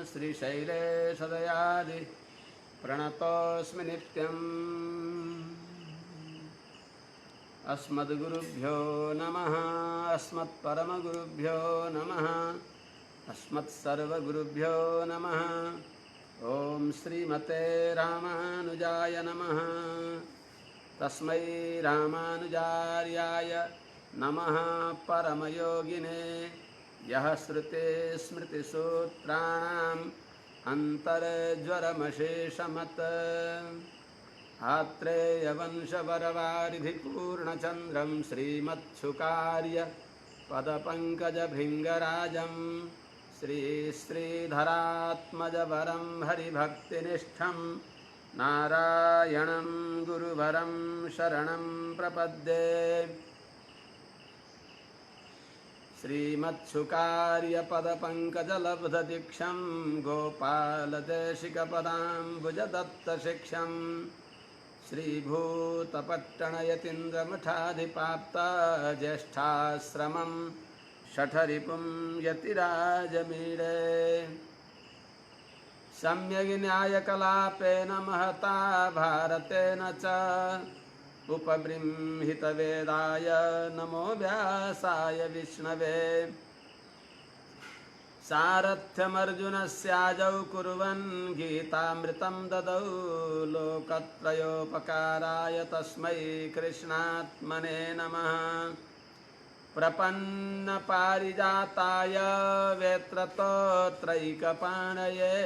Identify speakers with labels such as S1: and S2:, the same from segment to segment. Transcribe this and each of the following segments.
S1: श्रीशैलेशदयादि प्रणतोऽस्मि नित्यम्। अस्मद्गुरुभ्यो नमः। अस्मत्परमगुरुभ्यो नमः। अस्मत्सर्वगुरुभ्यो नमः। ॐ श्रीमते रामानुजाय नमः। तस्मै रामानुजार्याय नमः। परमयोगिने यः श्रुतिस्मृतिसूत्राणाम् अन्तर्ज्वरमशेषमत् आत्रेयवंशवरवारिधिपूर्णचन्द्रं श्रीमत्सुकार्य पदपङ्कजभृङ्गराजं श्रीश्रीधरात्मजवरं हरिभक्तिनिष्ठं नारायणं गुरुवरं शरणं प्रपद्ये। श्रीमत्सुकार्यपदपङ्कजलब्धदीक्षं गोपालदेशिकपदाम्बुजदत्तशिक्षं श्रीभूतपट्टणयतीन्द्रमठाधिपाप्तज्येष्ठाश्रमं शठरिपुं यतिराजमीडे। सम्यग्न्यायकलापेन महता भारतेन च उपबृंहितवेदाय नमो व्यासाय विष्णवे। सारथ्यमर्जुनस्याजौ कुर्वन् गीतामृतं ददौ लोकत्रयोपकाराय तस्मै कृष्णात्मने नमः। प्रपन्नपारिजाताय वेत्रतोत्रैकपाणये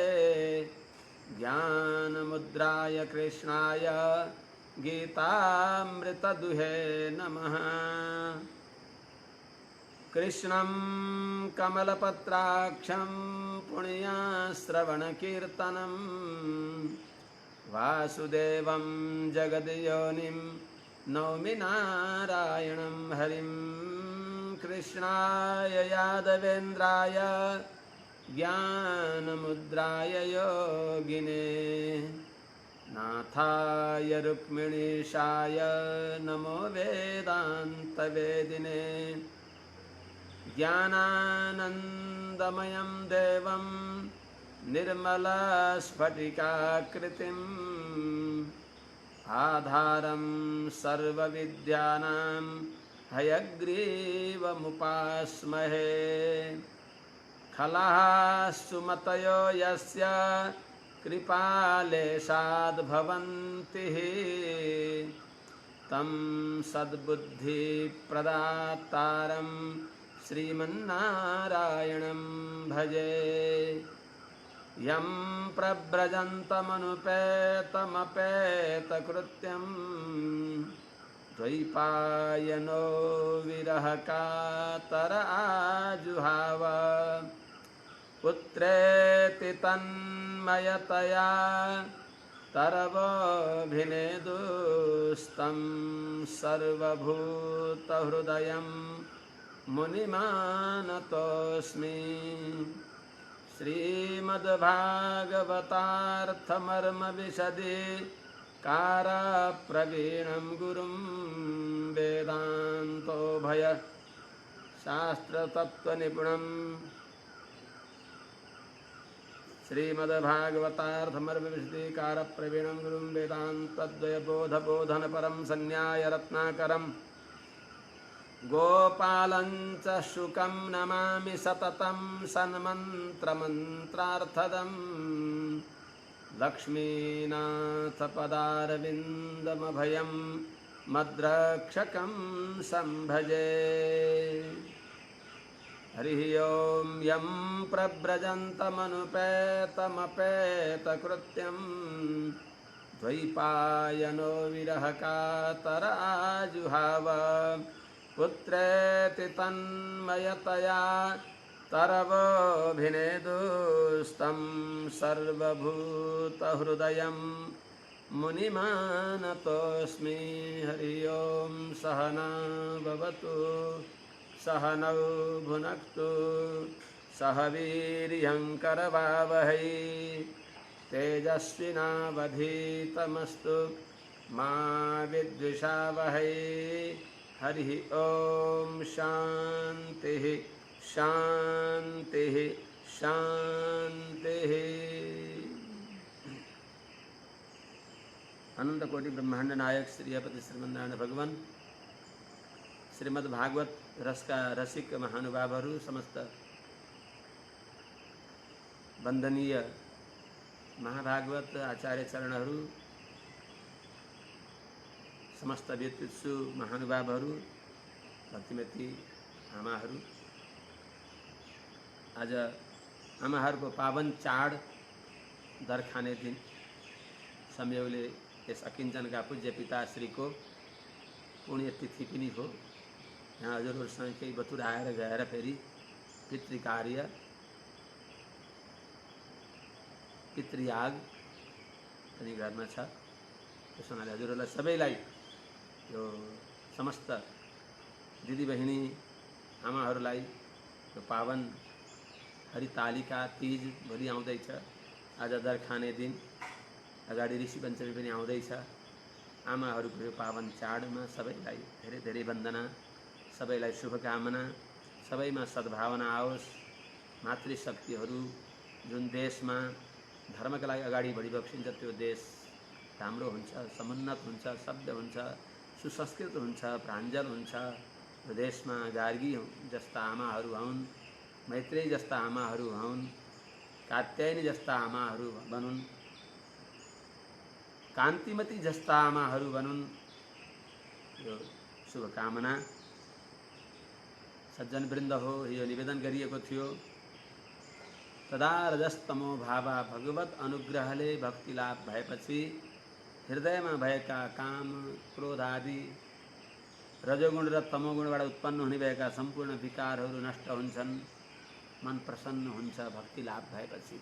S1: ज्ञानमुद्राय कृष्णाय गीतामृतदुहे नमः। कृष्णं कमलपत्राक्षं पुण्यश्रवणकीर्तनं वासुदेवं जगद्योनिं नौमि नारायणं हरिं। कृष्णाय यादवेन्द्राय ज्ञानमुद्राय योगिने नाथाय रुक्मिणीशाय नमो वेदान्तवेदिने। ज्ञानानन्दमयं देवं निर्मलस्फटिकाकृतिम् आधारं सर्वविद्यानां हयग्रीवमुपास्महे। खलः सुमतयो यस्य कृपालेशाद्भवन्ति तं सद्बुद्धिप्रदातारं श्रीमन्नारायणं भजे। यं प्रव्रजन्तमनुपेतमपेतकृत्यं द्वैपायनो विरहकातर आजुहाव। पुत्रेति तन्मयतया तरवोऽभिनेदुस्तं सर्वभूतहृदयं मुनिमानतोऽस्मि। श्रीमद्भागवतार्थमर्मविशदि कारप्रवीणं गुरुं वेदान्तोभय शास्त्रतत्त्वनिपुणम् श्रीमद्भागवतार्थमर्मविशदीकारप्रवीणं गुरुं वेदान्तद्वयबोधबोधनपरं संन्यायरत्नाकरं गोपालं च शुकं नमामि सततं सन्मन्त्रमन्त्रार्थदम्। लक्ष्मीनाथपदारविन्दमभयं मद्रक्षकं संभजे। हरिः ॐ यं प्रव्रजन्तमनुपेतमपेतकृत्यं द्वैपायनो विरहकातर आजुहाव। पुत्रेति तन्मयतया तरवोऽभिनेदुस्तं सर्वभूतहृदयं मुनिमानतोऽस्मि। हरिः ॐ सहना भवतु सहनौ भुनक्तु सह वीर्यङ्करवावहै तेजस्विनावधीतमस्तु मा विद्विषावहै। हरिः ॐ शान्तिः शान्तिः शान्तिः। अनंत कोटि ब्रह्मांड नायक श्री अपति श्रीमन्नारायण भगवान श्रीमद् भागवत रस का रसिक महानुभावहरू, समस्त वन्दनीय महाभागवत आचार्य चरणहरू, समस्त व्यक्तित्सु महानुभावहरू, भक्तिमती आमाहरू, आज आमाहरूको पावन चाड दरखाने दिन संयोगले यस अकिञ्चनका पूज्य पिताश्रीको पुण्यतिथि पनि हो। यहाँ हजुरहरूसँग केही बतुराएर गएर फेरि पितृकार्य पितृयाग पनि गर्न छ। त्यस हुनाले हजुरहरूलाई सबैलाई यो समस्त दिदीबहिनी आमाहरूलाई यो पावन हरितालिका तीज भोलि आउँदैछ। आज दरखाने दिन, अगाडि ऋषि पञ्चमी पनि आउँदैछ। आमाहरूको यो पावन चाडमा सबैलाई धेरै धेरै वन्दना, सबैलाई शुभकामना, सबैमा सद्भावना आओस्। मातृशक्तिहरू जुन देशमा धर्मका लागि अगाडि बढिबक्सिन्छ त्यो देश राम्रो हुन्छ, समुन्नत हुन्छ, सभ्य हुन्छ, सुसंस्कृत हुन्छ, प्राञ्जल हुन्छ। यो देशमा गार्गी जस्ता आमाहरू हुन्, मैत्रेयी जस्ता आमाहरू हुन्, कात्यायनी जस्ता आमाहरू बनुन्, कान्तिमती जस्ता आमाहरू बनुन्। यो शुभकामना सज्जनवृन्द हो, यो निवेदन गरिएको थियो। तदा रजस्तमो भावा भगवत अनुग्रहले भक्ति लाभ भएपछि हृदयमा भएका काम क्रोध आदि रजोगुण र तमोगुणबाट उत्पन्न हुने भएका सम्पूर्ण विकारहरू नष्ट हुन्छन्, मन प्रसन्न हुन्छ भक्ति लाभ भएपछि।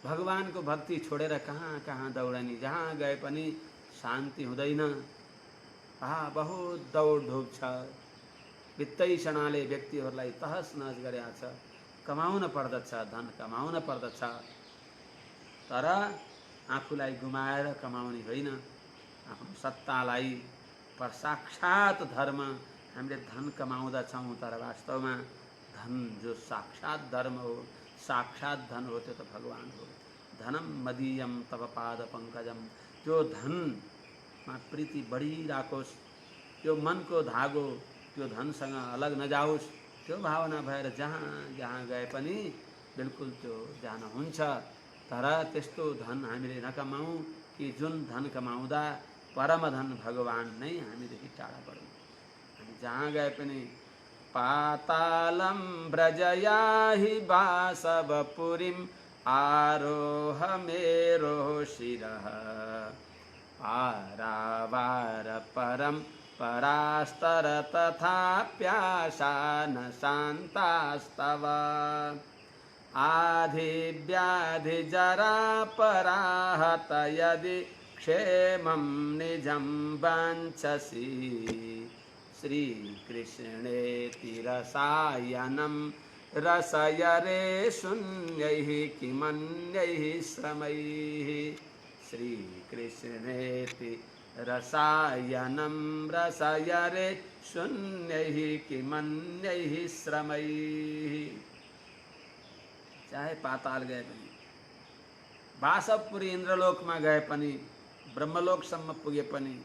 S1: भगवानको भक्ति छोडेर कहाँ कहाँ दौडनी, जहाँ गए पनि शान्ति हुँदैन। बहुत दौडधुप छ। वित्तैषणाले व्यक्तिहरूलाई तहस नहस गरेको छ। कमाउन पर्दछ, धन कमाउन पर्दछ, तर आफूलाई गुमाएर कमाउने होइन, आफ्नो सत्तालाई। पर साक्षात धर्म, हामीले धन कमाउँदछौँ तर वास्तवमा धन जो साक्षात धर्म हो, साक्षात धन हो, त्यो त भगवान हो। धनम मदीयम तव पाद पंकजम, त्यो धनमा प्रीति बढिराखोस्, त्यो मनको धागो त्यो धनसँग अलग नजाओस्, त्यो भावना भएर जहाँ जहाँ गए पनि बिल्कुल त्यो जान हुन्छ। तर त्यस्तो धन हामीले नकमाऊ कि जुन धन कमाउँदा परम धन भगवान नै हामीदेखि टाढा बढौँ। हामी जहाँ गए पनि पातालम व्रजयाहि वासवपुरीम आरोह मेरो शिरः आरावार परम परास्तर तथाप्याशा न शान्तास्तव आधिव्याधि जरा पराहत यदि क्षेमं निजं वाञ्छसि श्रीकृष्णेति रसायनं रसयरे शून्यैः किमन्यैः श्रमैः श्रीकृष्णेति रसायनं रसयरे शून्यैः किमन्यैः श्रमैः। चाहे पाताल गए पनि, वासवपुरी इन्द्रलोकमा गए पनि, ब्रह्मलोकसम्म पुगे पनि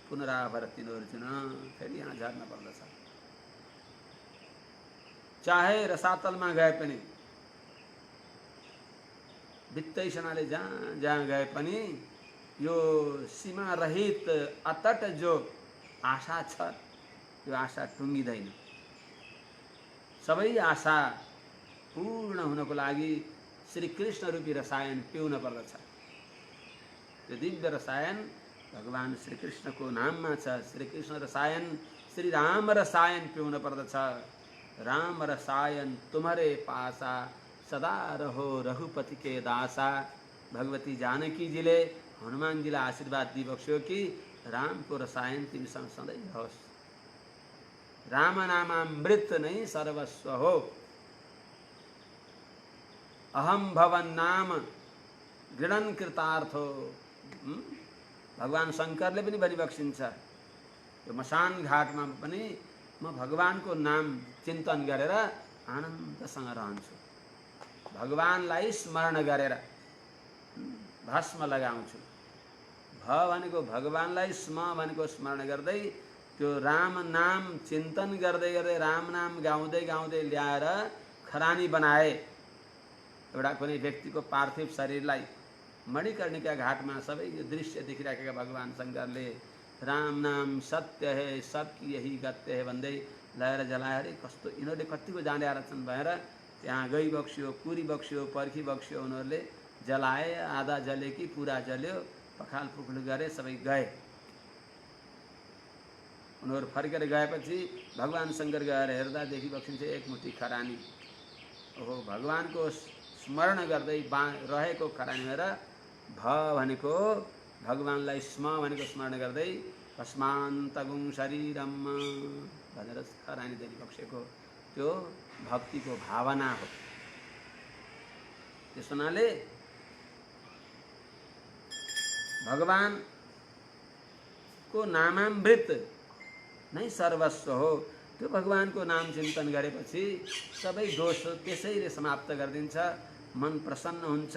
S1: पुनरावर्तिनो अर्जुन, फेरि यहाँ झर्न पर्दछ। चाहे रसातलमा गए पनि, वित्तैषणाले जहाँ जहाँ गए पनि यो सीमा रहित अतट जो आशा छ, यो आशा टुङ्गिँदैन। सबै आशा पूर्ण हुनको लागि श्री कृष्ण रूपी रसायन पिउन पर्दछ। त्यो दिव्य रसायन भगवान श्री कृष्णको नाममा छ। श्री कृष्ण रसायन, श्री राम रसायन पिउन पर्दछ। राम रसायन तुम्हारे पासा सदा रहो रघुपति के दासा। भगवती जानकी जीले हनुमान जीलाई आशीर्वाद दिइबक्स्यो कि रामको रसायन तिमीसँग सधैँ रहोस्। राम नामामृत नै सर्वस्व हो। अहम भवन नाम गृणन कृतार्थो। भगवान शङ्करले पनि भनिबक्सिन्छ, यो मसान घाटमा पनि म भगवानको नाम चिन्तन गरेर आनन्दसँग रहन्छु, भगवानलाई स्मरण गरेर भस्म लगाउँछु। भ भनेको भगवानलाई, स्म भनेको स्मरण गर्दै त्यो राम नाम चिन्तन गर्दै गर्दै राम नाम गाउँदै गाउँदै ल्याएर खरानी बनाए। एउटा कुनै व्यक्तिको पार्थिव शरीरलाई मणिकर्णिका घाटमा सबै यो दृश्य देखिराखेका भगवान शङ्करले राम नाम सत्य है सबकी यही गत्य है भन्दै लगाएर जलाए। अरे कस्तो यिनीहरूले कतिको जाने आरक्षण भएर त्यहाँ गई बक्स्यो, पुरी बक्स्यो, पर्खी बक्स्यो, उनीहरूले जलाए। आधा जले कि पुरा जल्यो, पखाल पुखल गरे, सबै गए। उनीहरू फर्केर गएपछि भगवान शङ्कर गएर हेर्दा देखि बक्सिन्छ एक मुठी खरानी। ओहो, भगवानको स्मरण गर्दै रहेको खरानी भएर भ भनेको भगवानलाई, स्म भनेको स्मरण गर्दै भस्मान्तगुं शरीरम भनेर खरानी देखि बक्सेको त्यो भक्तिको भावना हो। त्यस हुनाले भगवानको नामामृत नै सर्वस्व हो। त्यो भगवानको नाम चिन्तन गरेपछि सबै दोष त्यसैले समाप्त गरिदिन्छ, मन प्रसन्न हुन्छ।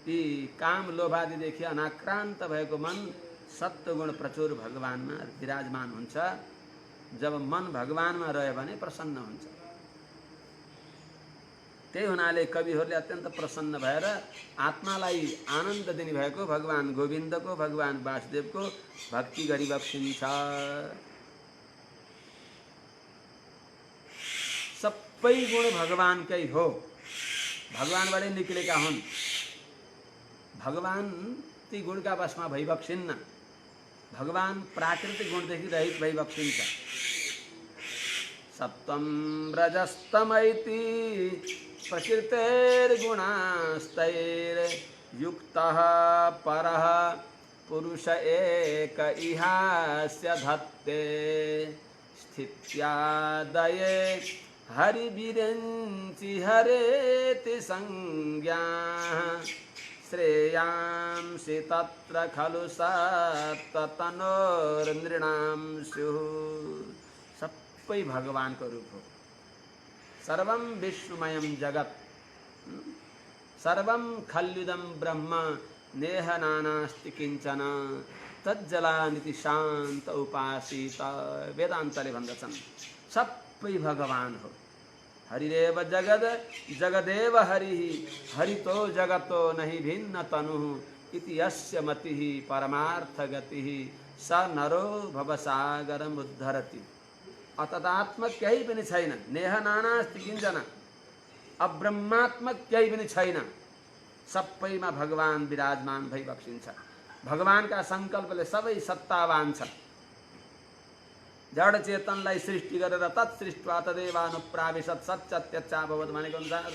S1: ती काम लोभादिदेखि अनाक्रान्त भएको मन सत्वगुण प्रचुर भगवानमा विराजमान हुन्छ। जब मन भगवानमा रह्यो भने प्रसन्न हुन्छ। त्यही हुनाले कविहरूले अत्यन्त प्रसन्न भएर आत्मालाई आनन्द दिने भएको भगवान गोविन्दको, भगवान वासुदेवको भक्ति गरिबक्सिन्छ। सबै गुण भगवानकै हो, भगवानबाटै निक्लेका हुन्। भगवान ती गुणका वशमा भइबक्सिन्न। भगवान प्राकृतिक गुणदेखि रहित भइबक्सिन्छ। सप्तम रजस्तमैति प्रकृतेर्गुणास्तैर्युक्तः परः पुरुष एक इहास्य धत्ते स्थित्यादये हरिविरञ्चि हरेति संज्ञाः श्रेयांसि तत्र खलु सत्ततनोर्नृणां स्युः। सबै भगवानको रूप हो। सर्वं विष्णुमयं जगत्, सर्वं खल्युदं ब्रह्म नेह नानास्ति किञ्चन तज्जलानिति शान्त उपासित। वेदान्तले भन्दछन् सबै भगवान हो। हरिरेव जगद जगदेव हरिः हरितो जगतो नहि भिन्न तनुः इति यस्य मतिः परमार्थ गतिः स नरो भवसागरमुद्धरति। अतदात्मक केही पनि छैन, नेह नानास्ति किञ्चन, अब्रह्मात्मक केही पनि छैन। सबैमा भगवान विराजमान भइबक्सिन्छ। भगवानका सङ्कल्पले सबै सत्तावान छ। जड चेतनलाई सृष्टि गरेर तत्सृष्ट्वा तदेवानुप्राविशत् सच्चत्यच्चाभवत् भनेको अनुसार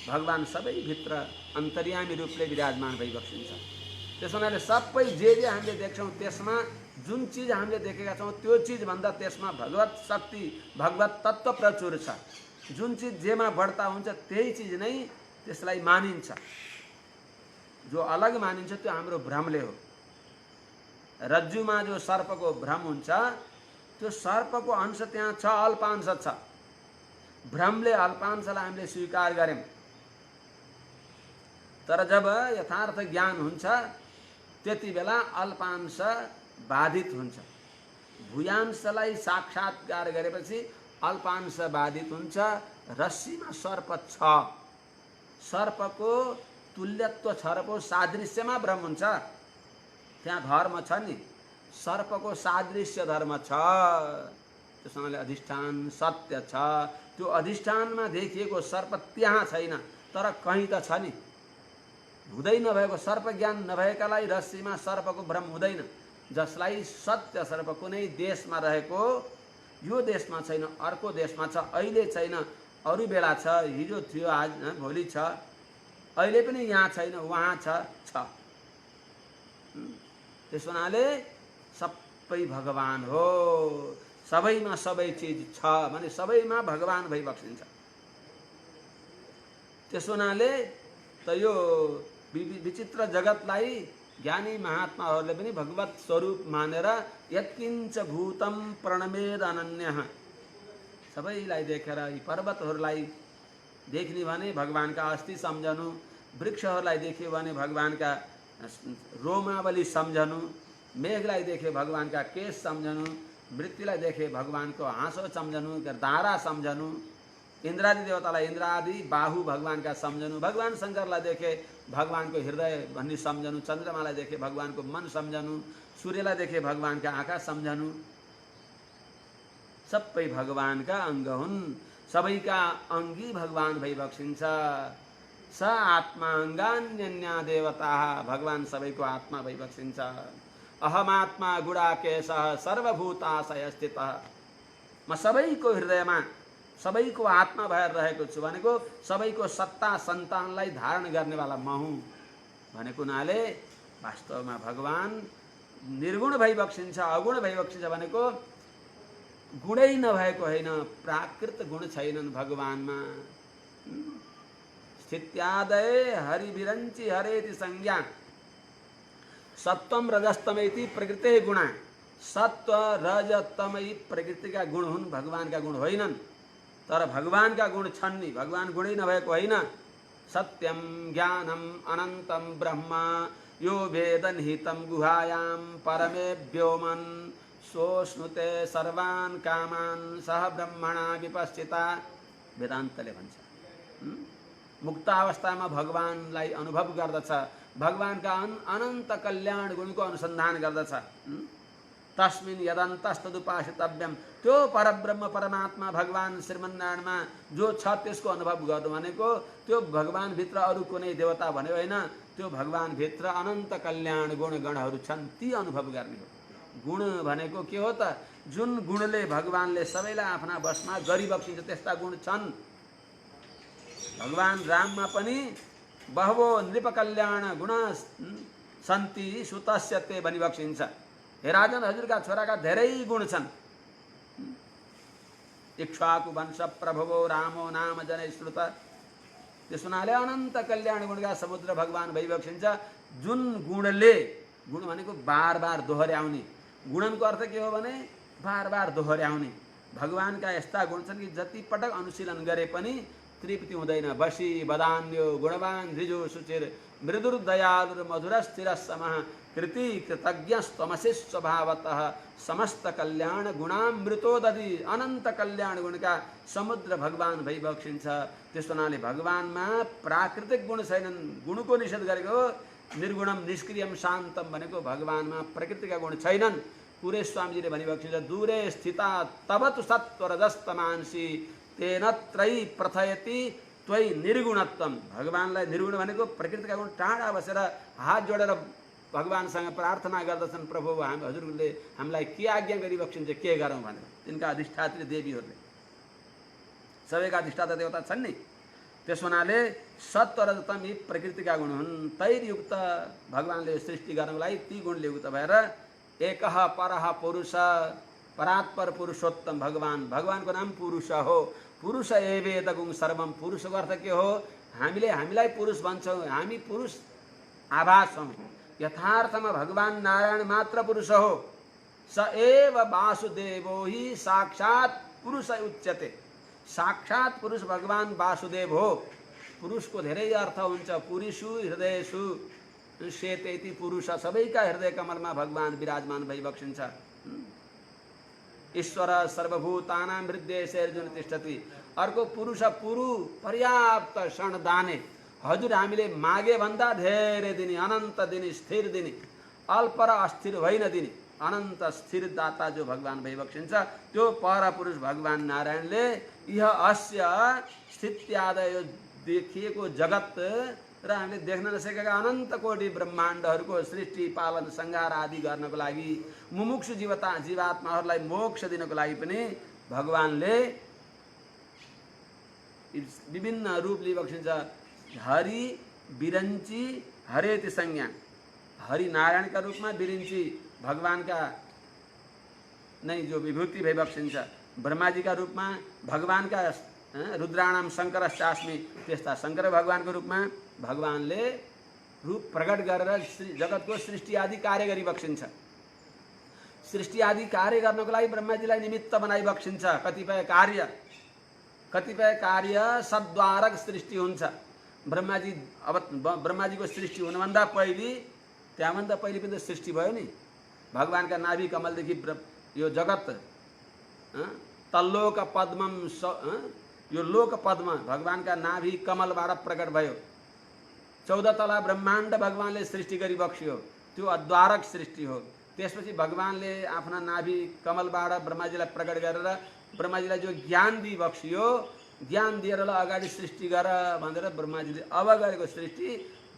S1: भगवान सबैभित्र अन्तर्यामी रूपले विराजमान भइबक्सिन्छ। त्यस हुनाले सबै जे हामीले देख्छौँ त्यसमा जुन चिज हामीले देखेका छौँ त्यो चिजभन्दा त्यसमा भगवत शक्ति, भगवत तत्त्व प्रचुर छ। जुन चिज जेमा बढ्ता हुन्छ त्यही चिज नै त्यसलाई मानिन्छ। जो अलग मानिन्छ त्यो हाम्रो भ्रमले हो। रज्जुमा जो सर्पको भ्रम हुन्छ त्यो सर्पको अंश त्यहाँ छ, अल्पांश छ। भ्रमले अल्पांशलाई हामीले स्वीकार गर्यौं। तर जब यथार्थ ज्ञान हुन्छ त्यति बेला अल्पांश बाधित हुन्छ। भूयांशलाई साक्षात्कार गरेपछि अल्पांश बाधित हुन्छ। रस्सीमा सर्प छ, सर्पको तुल्यत्व छ र पो सादृश्यमा भ्रम हुन्छ। त्यहाँ धर्म छ नि, सर्पको सादृश्य धर्म छ। त्यसैले अधिष्ठान सत्य छ। त्यो अधिष्ठानमा देखिएको सर्प त्यहाँ छैन, तर कहीँ त छ नि। हुँदै नभएको सर्प ज्ञान नभएकालाई रस्सीमा सर्पको भ्रम हुँदैन। जसलाई सत्य सर्प कुनै देशमा रहेको, यो देशमा छैन अर्को देशमा छ, अहिले छैन अरू बेला छ, हिजो थियो आज भोलि छ, अहिले पनि यहाँ छैन वहाँ छ। त्यस हुनाले सबै भगवान हो। सबैमा सबै चिज छ भने सबैमा भगवान भइबक्सिन्छ। त्यस हुनाले त यो विचित्र जगतलाई ज्ञानी महात्माहरूले पनि भगवत स्वरूप मानेर यत्किञ्च भूतं प्रणमेद अनन्यः, सबैलाई देखेर यी पर्वतहरूलाई देख्ने भने भगवानका अस्थि सम्झनु, वृक्षहरूलाई देख्यो भने भगवानका रोमावली सम्झनु, मेघलाई देखे भगवानका केश सम्झनु, मृत्युलाई देखे भगवानको हाँसो सम्झनु, धारा सम्झनु, इन्द्रादि देवतालाई इन्द्रादि बाहु भगवानका सम्झनु, भगवान शङ्करलाई देखे भगवानको हृदय भन्ने सम्झनु, चन्द्रमालाई देखे भगवानको मन सम्झनु, सूर्यलाई देखे भगवानका आँखा सम्झनु। सबै भगवानका अङ्ग हुन्, सबैका अङ्गी भगवान भइबक्सिन्छ। स आत्मा अङ्गान्यन्या देवता, भगवान सबैको आत्मा भइबक्सिन्छ। अहमात्मा गुडाकेशः सर्वभूताशय स्थितः, म सबैको हृदयमा सबैको आत्मा भएर रहेको छु भनेको सबैको सत्ता सन्तानलाई धारण गर्नेवाला म हुँ भनेको हुनाले वास्तवमा भगवान निर्गुण भइबक्सिन्छ। अगुण भइबक्सिन्छ भनेको गुणै नभएको होइन, प्राकृत गुण छैनन् भगवानमा। स्थित्यादये हरिभिरञ्चि हरेति संज्ञा, सत्वम रजस्तमेति प्रकृते गुणा। सत्व रज तम यी प्रकृतिका गुण हुन्, भगवानका गुण होइनन्। तर भगवानका गुण छन् नि, भगवान गुणै नभएको होइन। सत्यम ज्ञानम अनन्तम ब्रह्म यो वेदनिहितं गुहायां परमे व्योमन् सोऽश्नुते सर्वान् कामान् सह ब्रह्मणा विपश्चिता। वेदान्तले भन्छ मुक्तावस्थामा भगवानलाई अनुभव गर्दछ, भगवानका अनन्त कल्याण गुणको अनुसन्धान गर्दछ। तस्मिन् यदन्तस्तदुपासितव्यम, त्यो परब्रह्म परमात्मा भगवान श्रीमन्नारायणमा जो छ त्यसको अनुभव गर्नु भनेको त्यो भगवानभित्र अरू कुनै देवता भन्यो होइन, त्यो भगवानभित्र अनन्त कल्याण गुणगणहरू छन्, ती अनुभव गर्ने हो। गुण भनेको के हो त? जुन गुणले भगवानले सबैलाई आफ्ना बसमा गरिबक्सिन्छ त्यस्ता गुण छन्। भगवान राममा पनि बहवो नृप कल्याण गुण सन्ति सुतस्य ते भनिबक्सिन्छ। हे राजन, हजुरका छोराका धेरै गुण छन्। इक्ष्वाकु वंश प्रभवो रामो नाम जनै श्रुत। त्यस हुनाले अनन्त कल्याण गुणका समुद्र भगवान भइबक्सिन्छ। जुन गुणले, गुण भनेको बार बार दोहोर्याउने, गुणनको अर्थ के हो भने बार बार दोहोर्याउने। भगवानका यस्ता गुण छन् कि जति पटक अनुशीलन गरे पनि तृप्ति हुँदैन। बसी बदान्यो गुणवान ऋजु सुचिर मृदुर दयालुर मधुर स्थिर समः कृति कृतज्ञस्तमसि स्वभावतः समस्त कल्याण गुणामृतो दधि। अनन्त कल्याण गुणका समुद्र भगवान भइबक्सिन्छ। त्यस हुनाले भगवानमा प्राकृतिक गुण छैनन्, गुणको निषेध गरेको। निर्गुणम निष्क्रियम शान्तम भनेको भगवानमा प्रकृतिका गुण छैनन्। पुरै स्वामीजीले भनिबक्सिन्छ दूरे स्थिता तब तु सत्वरजस्तमांसी तेन त्रयी प्रथयति त्वयि निर्गुणत्वम। भगवानलाई निर्गुण भनेको प्रकृतिका गुण टाढा बसेर हात जोडेर भगवानसँग प्रार्थना गर्दछन्, प्रभु हजुरले हामीलाई के आज्ञा गरिबक्सिन्छ, के गरौँ भनेर। तिनका अधिष्ठात्री देवीहरूले सबैका अधिष्ठाता देवता छन् नि। त्यस हुनाले सत्व रजतम यी प्रकृतिका गुण हुन्। तैर्युक्त भगवानले सृष्टि गर्नको लागि ती गुणले युक्त भएर एकः परः पुरुष, परात्पर पुरुषोत्तम भगवान। भगवानको नाम पुरुष हो। पुरुष एवेदगुं सर्वम। पुरुषको अर्थ के हो? हामीलाई पुरुष भन्छौँ, हामी पुरुष आभास हौँ। यथार्थमा भगवान नारायण मात्र पुरुष हो। स एव वासुदेवो हि साक्षात् पुरुष उच्यते। साक्षात् पुरुष भगवान वासुदेव हो। पुरुषको धेरै अर्थ हुन्छ। पुरुषु हृदयसु शेतेति पुरुष। सबैका हृदय कमलमा भगवान विराजमान भइबक्सिन्छ। ईश्वर सर्वभूतानां हृदयेषु अर्जुन तिष्ठति। अर्को पुरुष पुरु पर्याप्त क्षण दाने। हजुर हामीले मागे भन्दा धेरै दिने, अनन्त दिने, स्थिर दिने, अल्प र अस्थिर होइन दिने, अनन्त स्थिर दाता जो भगवान भइबक्सिन्छ त्यो परपुरुष भगवान नारायणले यह अस्य स्थित्यादय देखिएको जगत र हामीले देख्न नसकेका अनन्त कोटि ब्रह्माण्डहरूको सृष्टि पालन संहार आदि गर्नको लागि मुमुक्षु जीवात्माहरूलाई मोक्ष दिनको लागि पनि भगवानले विभिन्न रूप लिइबक्सिन्छ। हरि बिरञ्ची हरेति संज्ञा। हरि नारायणका रूपमा, बिरञ्ची भगवानका नै जो विभूति भइबक्सिन्छ। ब्रह्माजीका रूपमा भगवानका रुद्राणाम शङ्करश्चास्मि, त्यस्ता शङ्कर भगवानको रूपमा भगवानले रूप प्रकट गरेर जगतको सृष्टि आदि कार्य गरिबक्सिन्छ। सृष्टि आदि कार्य गर्नको लागि ब्रह्माजीलाई निमित्त बनाइबक्सिन्छ। कतिपय कार्य कतिपय कार्य सद्वारक सृष्टि हुन्छ। ब्रह्माजी अब ब्रह्माजीको सृष्टि हुनुभन्दा पहिले, त्यहाँभन्दा पहिले पनि त सृष्टि भयो नि। भगवानका नाभि कमलदेखि यो जगत तल्लोक पद्मम यो लोक पद्म भगवानका नाभि कमलबाट प्रकट भयो। 14 तला ब्रह्माण्ड भगवानले सृष्टि गरी बक्स्यो, त्यो अद्वारक सृष्टि हो। त्यसपछि भगवानले आफ्ना नाभि कमलबाट ब्रह्माजीलाई प्रकट गरेर ब्रह्माजीलाई जो ज्ञान दिई बक्स्यो, ज्ञान दिएर ल अगाडि सृष्टि गर भनेर ब्रह्माजीले अब गरेको सृष्टि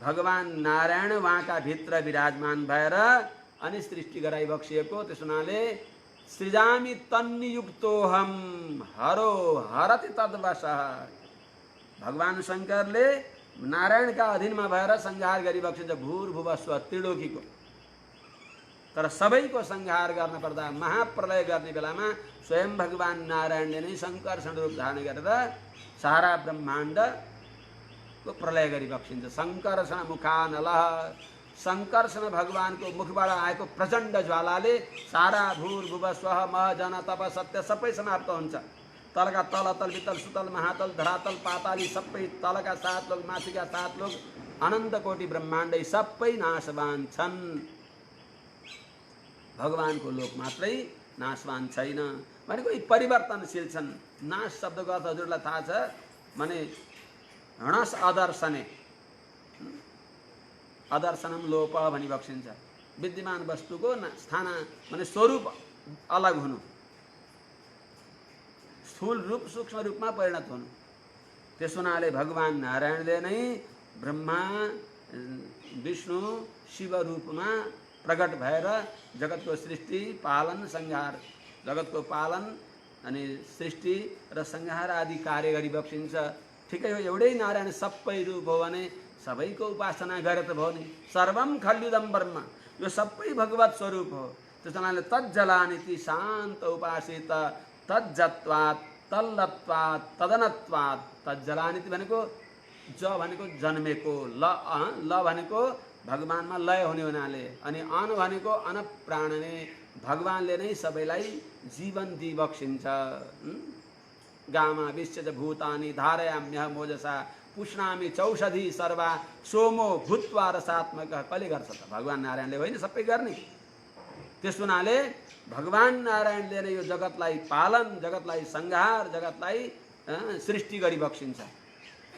S1: भगवान नारायण उहाँका भित्र विराजमान भएर अनि सृष्टि गराइ बक्सिएको। त्यस हुनाले सृजामि तन्नियुक्तोहम हरो हरति तद्वशः। भगवान शङ्करले नारायणका अधीनमा भएर संहार गरी बक्सिन्छ भूर्भुवस्व त्रिलोकीको। तर सबैको संहार गर्न पर्दा महाप्रलय गर्ने बेलामा स्वयं भगवान नारायणले नै संकर्षण रूप धारण गरेर सारा ब्रह्माण्डको प्रलय गरी बक्सिन्छ। संकर्षण मुखानलः, संकर्षण भगवानको मुखबाट आएको प्रचण्ड ज्वालाले सारा भूर्भुवस्व मह जन तप सत्य सबै समाप्त हुन्छ। तलका तल, तल वितल, सुतल, महातल, धरातल, पाताली सबै, तलका 7 लोक, माथिका 7 लोक, अनन्त कोटि ब्रह्माण्डै सबै नाशवान छन्। भगवानको लोक मात्रै नाशवान छैन। भनेको यी परिवर्तनशील छन्। नाश शब्दको अर्थ हजुरलाई थाहा छ, माने हणस अदर्शने, अदर्शनम लोप भनी बक्सिन्छ। विद्यमान वस्तुको स्थान माने स्वरूप अलग हुनु, स्थूल रूप सूक्ष्म रूपमा परिणत हुनु। त्यस हुनाले भगवान नारायणले नै ब्रह्मा विष्णु शिव रूपमा प्रकट भएर जगतको सृष्टि पालन संहार, जगतको पालन अनि सृष्टि र संहार आदि कार्य गरी बक्सिन्छ। ठिकै हो, एउटै नारायण सबै रूप हो भने सबैको उपासना गरे त भयो नि। सर्वम खल्युदम ब्रह्म, यो सबै भगवत स्वरूप हो। त्यस कारणले तज्जलानिति शान्त उपासित तज्जत्वात् तल्लत्वात् तदनत्वात्। तज्जलानिति भनेको ज भनेको जन्मेको, ल भनेको भगवानमा लय हुने हुनाले, अनि अन भनेको अनप्राणने भगवानले नै सबैलाई जीवन दिई बक्सिन्छ। गामा विश्व भूतानि धारयाम्यह मोजसा पुष्णामि चौषधि सर्वा सोमो भूत्वा रसात्मक। कसले गर्छ त? भगवान नारायणले होइन सबै गर्ने। त्यस हुनाले भगवान नारायणले नै यो जगतलाई पालन, जगतलाई संहार, जगतलाई सृष्टि गरी बक्सिन्छ।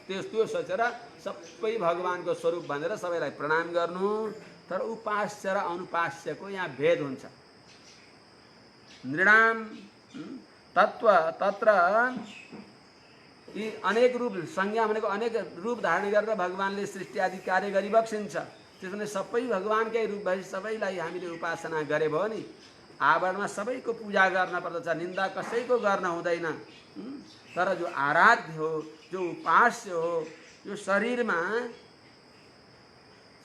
S1: त्यो सोचेर सबै भगवानको स्वरूप भनेर सबैलाई प्रणाम गर्नु। तर उपास्य र अनुपास्यको यहाँ भेद हुन्छ। नृणाम तत्व तत्र यी अनेक रूप संज्ञा भनेको अनेक रूप धारण गरेर भगवानले सृष्टि आदि कार्य गरी बक्सिन्छ। त्यसैले सबै भगवानकै रूप भए सबैलाई हामीले उपासना गरे भयो नि। आवरणमा सबैको पूजा गर्न पर्दछ, निन्दा कसैको गर्न हुँदैन। तर जो आराध्य हो, जो उपास्य हो, यो शरीरमा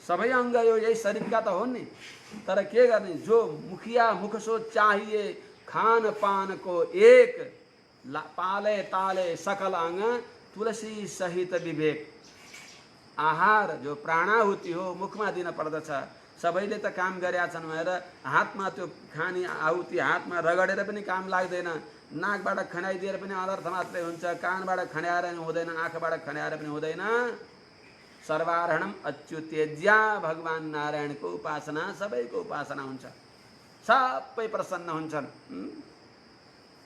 S1: सबै अङ्ग यो यही शरीरका त हो नि। तर के गर्ने, जो मुखिया मुखसो चाहिए खान पान को एक, पाले ताले सकल अंग तुलसी सहित विवेक। आहार जो प्राणाहुति हो मुखमा दिन पर्दछ। सबैले त काम गरेका छन् भनेर हातमा त्यो खाने आहुति हातमा रगडेर पनि काम लाग्दैन। नाकबाट खनाइदिएर पनि अनर्थ मात्रै हुन्छ, कानबाट खन्याएर पनि हुँदैन, आँखाबाट खन्याएर पनि हुँदैन। सर्वार्हणम अच्युतेज्या, भगवान नारायणको उपासना सबैको उपासना हुन्छ, सबै प्रसन्न हुन्छन्।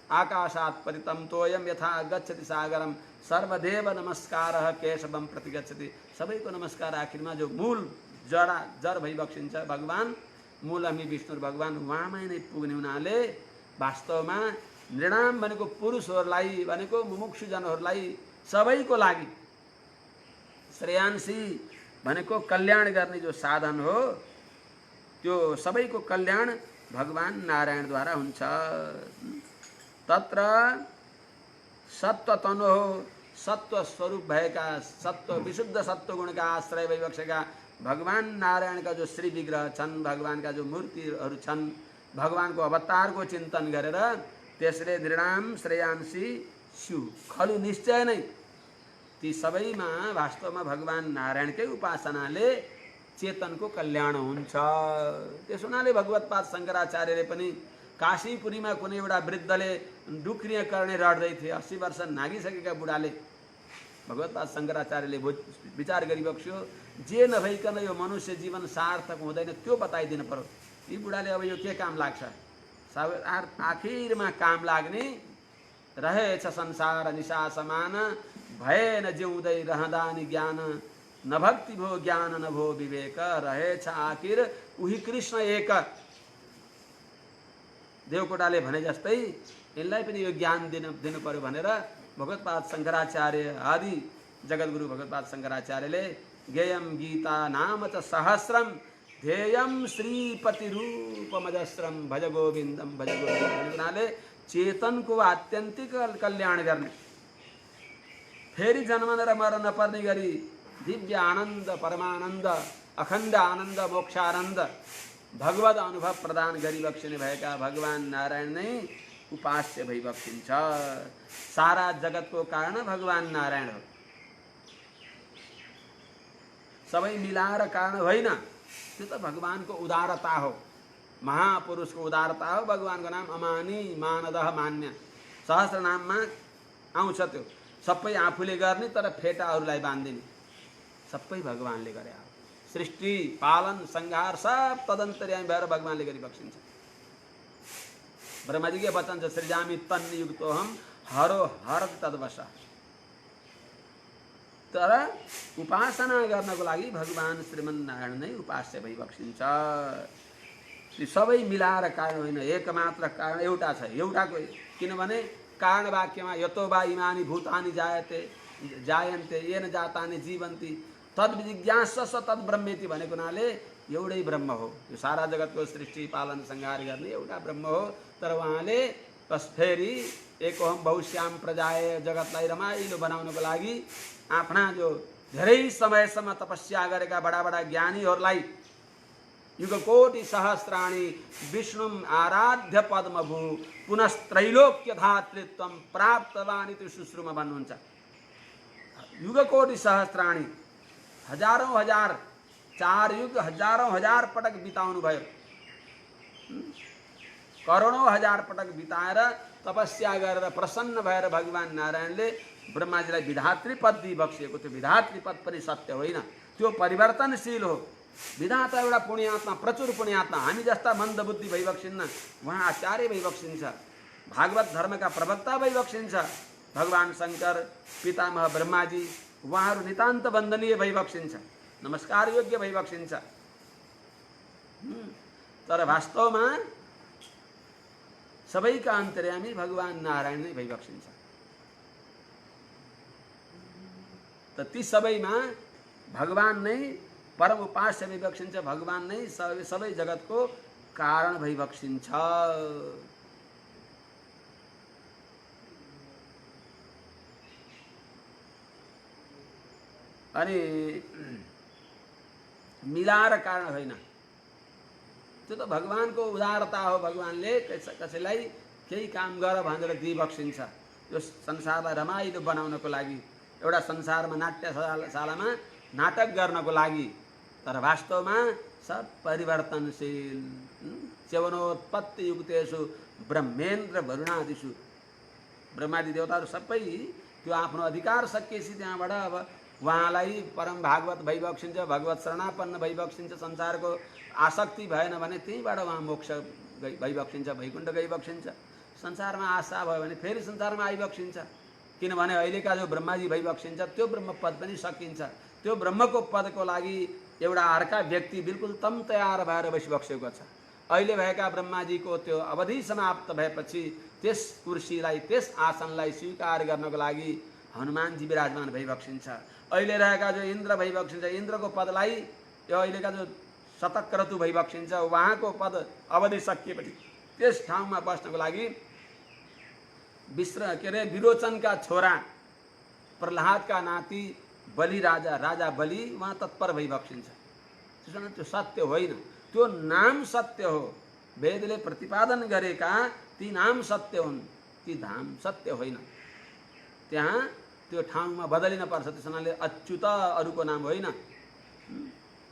S1: आकाशात् परितं तोयम यथा गच्छति सागरम सर्वदेव नमस्कारः केशवम प्रति गच्छति। सबैको नमस्कार आखिरमा जो मूल जड भई बक्सिन्छ भगवान, मूल हामी विष्णु भगवान उहाँमै नै पुग्ने हुनाले वास्तवमा नृणाम भनेको पुरुषहरूलाई भनेको मुमुक्षुजनहरूलाई सबैको लागि, श्रेयांसी भनेको कल्याण गर्ने जो साधन हो, त्यो सबैको कल्याण भगवान नारायणद्वारा हुन्छ। तत्र सत्व तनु हो, सत्व स्वरूप भएका, सत्व विशुद्ध सत्व गुणका आश्रय भई बसेका भगवान नारायणका जो श्री विग्रह छन्, भगवानका जो मूर्तिहरू छन्, भगवानको अवतारको चिन्तन गरेर त्यसले नृणाम श्रेयांसी स्यु, खलु निश्चय नै ती सबैमा वास्तवमा भगवान नारायणकै उपासनाले चेतनको कल्याण हुन्छ। त्यस हुनाले भगवत्पाद शङ्कराचार्यले पनि काशीपुरीमा कुनै एउटा वृद्धले डुक्रिया गर्ने रड्दै थिए। 80 वर्ष नागिसकेका बुढाले भगवत्पाद शङ्कराचार्यले विचार गरिबक्स्यो, जे नभइकन यो मनुष्य जीवन सार्थक हुँदैन त्यो बताइदिनु पर्यो। यी बुढाले अब यो के काम लाग्छ? आखिरमा काम लाग्ने रहेछ संसार निशा समान, भएन जिउँदै रहँदा नि ज्ञान, न भक्ति भो ज्ञान न भो विवेक, रहेछ आखिर उही कृष्ण एक। देवकोटाले भने जस्तै यिनलाई पनि यो ज्ञान दिनु पर्यो भनेर भगवत्पाद शङ्कराचार्य आदि जगद्गुरु भगवत्पाद शङ्कराचार्यले गेयम गीता नाम च सहस्रम ध्येयम श्रीपति रूपमजस्रम भज गोविन्दम भज गोविन्दले चेतनको आत्यन्तिक कल्याण गर्ने, फेरि जन्म र मर्न नपर्ने गरी दिव्य आनन्द परमानन्द अखण्ड आनन्द मोक्षानन्द भगवद अनुभव प्रदान गरिबक्सिने भएका भगवान नारायण नै उपास्य भइबक्सिन्छ। सारा जगतको कारण भगवान नारायण हो, सबै मिलाएर कारण होइन। त्यो त भगवानको उदारता हो, महापुरुषको उदारता हो। भगवानको नाम अमानी मानदह मान्य, सहस्र नाममा आउँछ। त्यो सबै आफूले गर्ने तर फेटाहरूलाई बाँधिदिने, सबै भगवानले गरे। सृष्टि पालन संहार सब तदन्तर्यामी भएर भगवानले गरिबक्सिन्छ। ब्रह्माजीकै वचन छ, सृजामि तन्नियुक्तोऽहम् हरो हरत तद्वश। तर उपासना गर्नको लागि भगवान श्रीमन्नारायण नै उपास्य भइबक्सिन्छ। ती सबै मिलाएर कारण होइन, एकमात्र कारण एउटा छ, एउटाको। किनभने कारण वाक्यमा यतो वा इमानि भूतानि जायन्ते येन जातानि जीवन्ति तद्विजिज्ञासस्व तद्ब्रह्मेति भनेको हुनाले एउटै ब्रह्म हो। यो सारा जगतको सृष्टि पालन संहार गर्ने एउटा ब्रह्म हो। तर उहाँले बस फेरि एकोहम बहुश्याम प्रजाय जगतलाई रमाइलो बनाउनको लागि आफ्ना जो धेरै समयसम्म तपस्या गरेका बडा बडा ज्ञानीहरूलाई युगकोटि सहस्राणि विष्णुम आराध्य पद्मभू पुनस्त्रैलोक्य धातृत्वम प्राप्तवान् इति सुश्रुमा भन्नुहुन्छ। युगकोटि सहस्राणि हजारौं हजार, 4 युग हजारौं हजार पटक बिताउनु भयो, करोडौं हजार पटक बिताएर तपस्या गरेर प्रसन्न भएर भगवान नारायणले ब्रह्माजीलाई विधात्री पद दिइबक्सिएको। त्यो विधात्री पद पनि सत्य होइन, त्यो परिवर्तनशील हो। विधाता एउटा पुण्यात्मा, प्रचुर पुण्यात्मा, हामी जस्ता मन्दबुद्धि भइबक्सिन्न, उहाँ आचार्य भइबक्सिन्छ, भागवत धर्मका प्रवक्ता भइबक्सिन्छ। भगवान शङ्कर पितामह ब्रह्माजी उहाँहरू नितान्त वन्दनीय भइबक्सिन्छ, नमस्कार योग्य भइबक्सिन्छ। तर वास्तवमा सबैका अन्तर्यामी भगवान नारायण नै भइबक्सिन्छ। त ती सबैमा भगवान नै परम उपास्य भइबक्सिन्छ, भगवान नै सबै जगतको कारण भइबक्सिन्छ। अनि मिलाएर कारण होइन, त्यो त भगवानको उदारता हो। भगवानले कसैलाई केही काम गर भनेर दिइबक्सिन्छ, यो संसारलाई रमाइलो बनाउनको लागि, एउटा संसारमा नाट्यशालामा नाटक गर्नको लागि। तर वास्तवमा सब परिवर्तनशील। च्यवनोत्पत्ति युक्तेषु ब्रह्मेन्द्र वरुणादिषु, ब्रह्मादि देवताहरू सबै त्यो आफ्नो अधिकार सकिएपछि त्यहाँबाट अब उहाँलाई परम भागवत भइबक्सिन्छ, भगवत शरणापन्न भइबक्सिन्छ। संसारको आसक्ति भएन भने त्यहीँबाट उहाँ मोक्ष भइबक्सिन्छ, वैकुण्ठ गइबक्सिन्छ। संसारमा आशा भयो भने फेरि संसारमा आइबक्सिन्छ। किनभने अहिलेका जो ब्रह्माजी भइबक्सिन्छ त्यो ब्रह्म पद पनि सकिन्छ। त्यो ब्रह्मको पदको लागि एउटा अर्का व्यक्ति बिल्कुल तम तयार भएर बसिबक्सेको छ। अहिले भएका ब्रह्माजीको त्यो अवधि समाप्त भएपछि त्यस कुर्सीलाई, त्यस आसनलाई स्वीकार गर्नको लागि हनुमानजी विराजमान भइबक्सिन्छ। अहिले रहेका जो इन्द्र भइबक्सिन्छ, इन्द्रको पदलाई यो अहिलेका जो शतक्रतु भइबक्सिन्छ, उहाँको पद अवधि सकिएपछि त्यस ठाउँमा बस्नको लागि विरोचनका छोरा प्रह्लादका नाति बलि राजा बलि उहाँ तत्पर भइबक्सिन्छ। त्यसो त्यो सत्य होइन, त्यो नाम सत्य हो। वेदले प्रतिपादन गरेका ती नाम सत्य हुन्, ती धाम सत्य होइन। त्यहाँ त्यो ठाउँमा बदलिन पर्छ। त्यसैले अच्युत अरूको नाम होइन,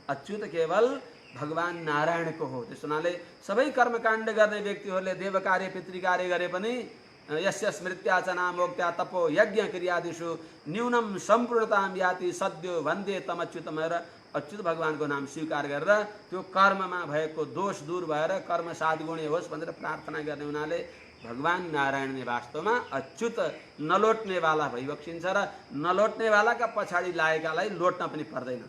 S1: अच्युत केवल भगवान नारायणको हो। त्यस हुनाले सबै कर्मकाण्ड गर्ने व्यक्तिहरूले देव कार्य पितृ कार्य गरे पनि यस्य स्मृत्या च नामोक्त्या तपो यज्ञ क्रियादिषु न्यूनम सम्पूर्णताम याति सद्यो वन्दे तमच्युतम। र अच्युत भगवानको नाम स्वीकार गरेर त्यो कर्ममा भएको दोष दूर भएर कर्म साधगुणी होस् भनेर प्रार्थना गर्ने हुनाले भगवान नारायण ने वास्तवमा अच्युत नलोट्नेवाला भइबक्सिन्छ र नलोट्नेवालाका पछाडि लागेकालाई लोट्न पनि पर्दैन।